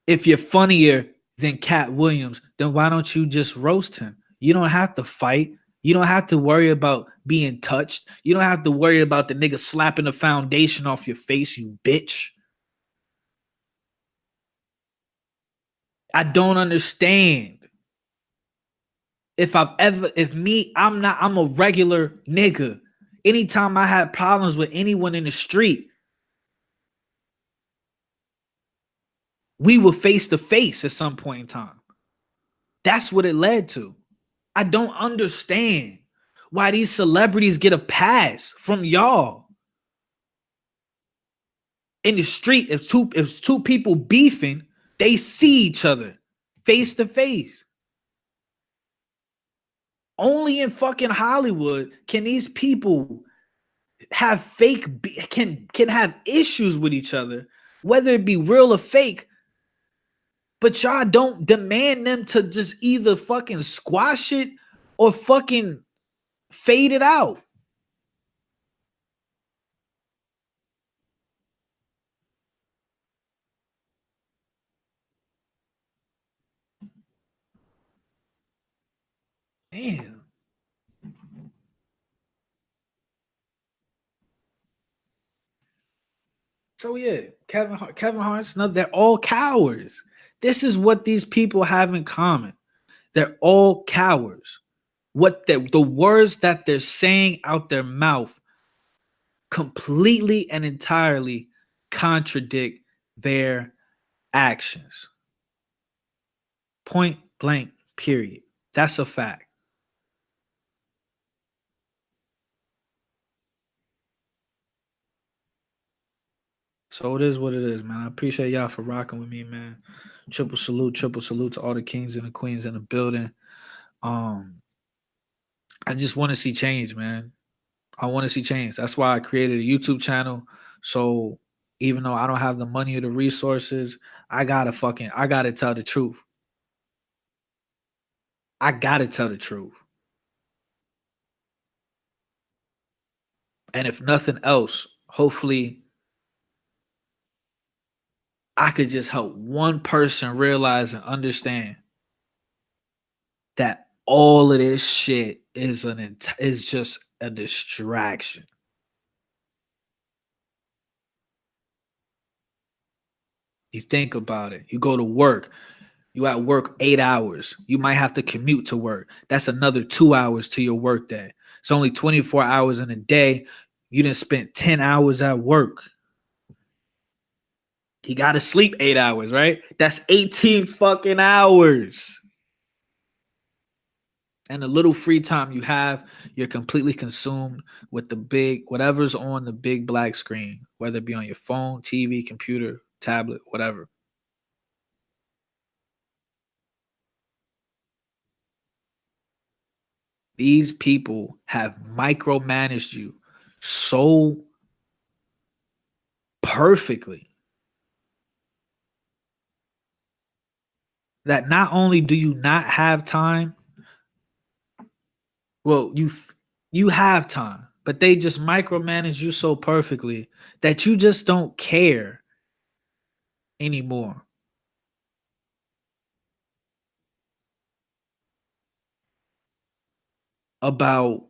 If you're funnier than Cat Williams, then why don't you just roast him? You don't have to fight. You don't have to worry about being touched. You don't have to worry about the nigga slapping the foundation off your face, you bitch. I don't understand. I'm a regular nigga. Anytime I had problems with anyone in the street, we were face to face at some point in time. That's what it led to. I don't understand why these celebrities get a pass from y'all. In the street, if two people beefing, they see each other face to face. Only in fucking Hollywood can these people have can have issues with each other, whether it be real or fake, but y'all don't demand them to just either fucking squash it or fucking fade it out. Damn. So yeah, Kevin Hart's no, they're all cowards. This is what these people have in common. They're all cowards. What the words that they're saying out their mouth completely and entirely contradict their actions. Point blank, period. That's a fact. So it is what it is, man. I appreciate y'all for rocking with me, man. Triple salute to all the kings and the queens in the building. Um, I just want to see change, man. I want to see change. That's why I created a YouTube channel. So even though I don't have the money or the resources, I gotta tell the truth. I gotta tell the truth. And if nothing else, hopefully I could just help one person realize and understand that all of this shit is just a distraction. You think about it. You go to work. You at work 8 hours. You might have to commute to work. That's another 2 hours to your work day. It's only 24 hours in a day. You didn't spend 10 hours at work. You got to sleep 8 hours, right? That's 18 fucking hours. And the little free time you have, you're completely consumed with whatever's on the big black screen, whether it be on your phone, TV, computer, tablet, whatever. These people have micromanaged you so perfectly that not only do you not have time, well, you have time, but they just micromanage you so perfectly that you just don't care anymore about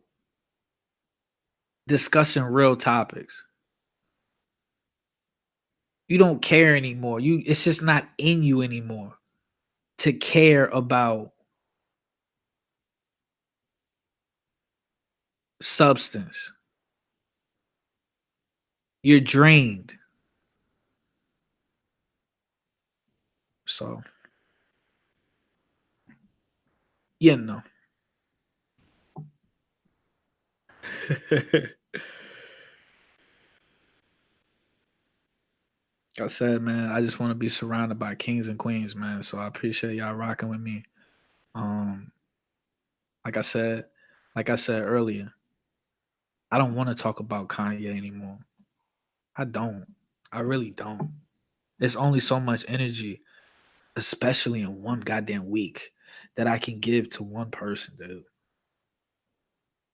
discussing real topics. You don't care anymore. It's just not in you anymore to care about substance. You're drained. So, you know. Like I said, man, I just want to be surrounded by kings and queens, man. So I appreciate y'all rocking with me. Um, like I said, like I said earlier, I don't want to talk about Kanye anymore. I don't. I really don't. There's only so much energy, especially in one goddamn week, that I can give to one person, dude.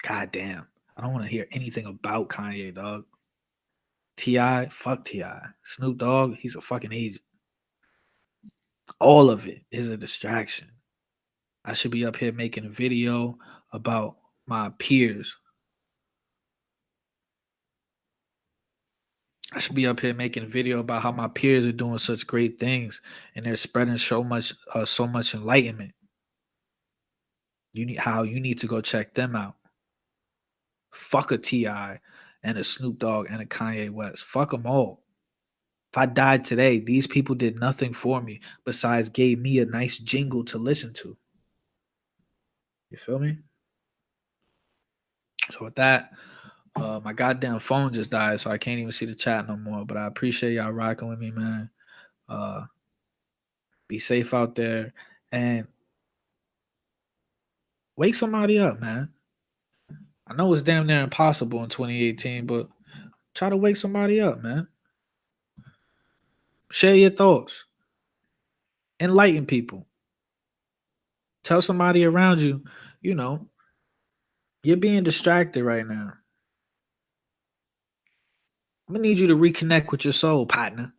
God damn. I don't want to hear anything about Kanye, dog. T.I., fuck T.I. Snoop Dogg, he's a fucking agent. All of it is a distraction. I should be up here making a video about my peers. I should be up here making a video about how my peers are doing such great things and they're spreading so much enlightenment. You need to go check them out. Fuck a Ti and a Snoop Dogg and a Kanye West. Fuck them all. If I died today, these people did nothing for me besides gave me a nice jingle to listen to. You feel me? So with that, my goddamn phone just died, so I can't even see the chat no more. But I appreciate y'all rocking with me, man. Uh, be safe out there and wake somebody up, man. I know it's damn near impossible in 2018, but try to wake somebody up, man. Share your thoughts. Enlighten people. Tell somebody around you, you know, you're being distracted right now. I'm gonna need you to reconnect with your soul, partner.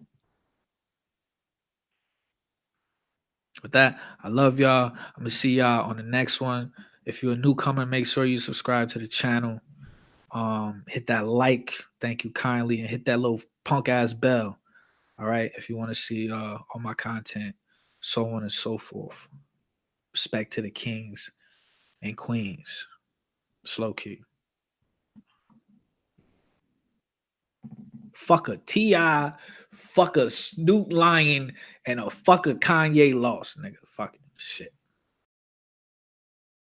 With that, I love y'all. I'm gonna see y'all on the next one. If you're a newcomer, make sure you subscribe to the channel. Hit that like, thank you kindly, and hit that little punk ass bell. All right, if you want to see all my content, so on and so forth. Respect to the kings and queens. Slow key. Fuck a Ti, fuck a Snoop Lion, and a fuck a Kanye lost, nigga. Fucking shit.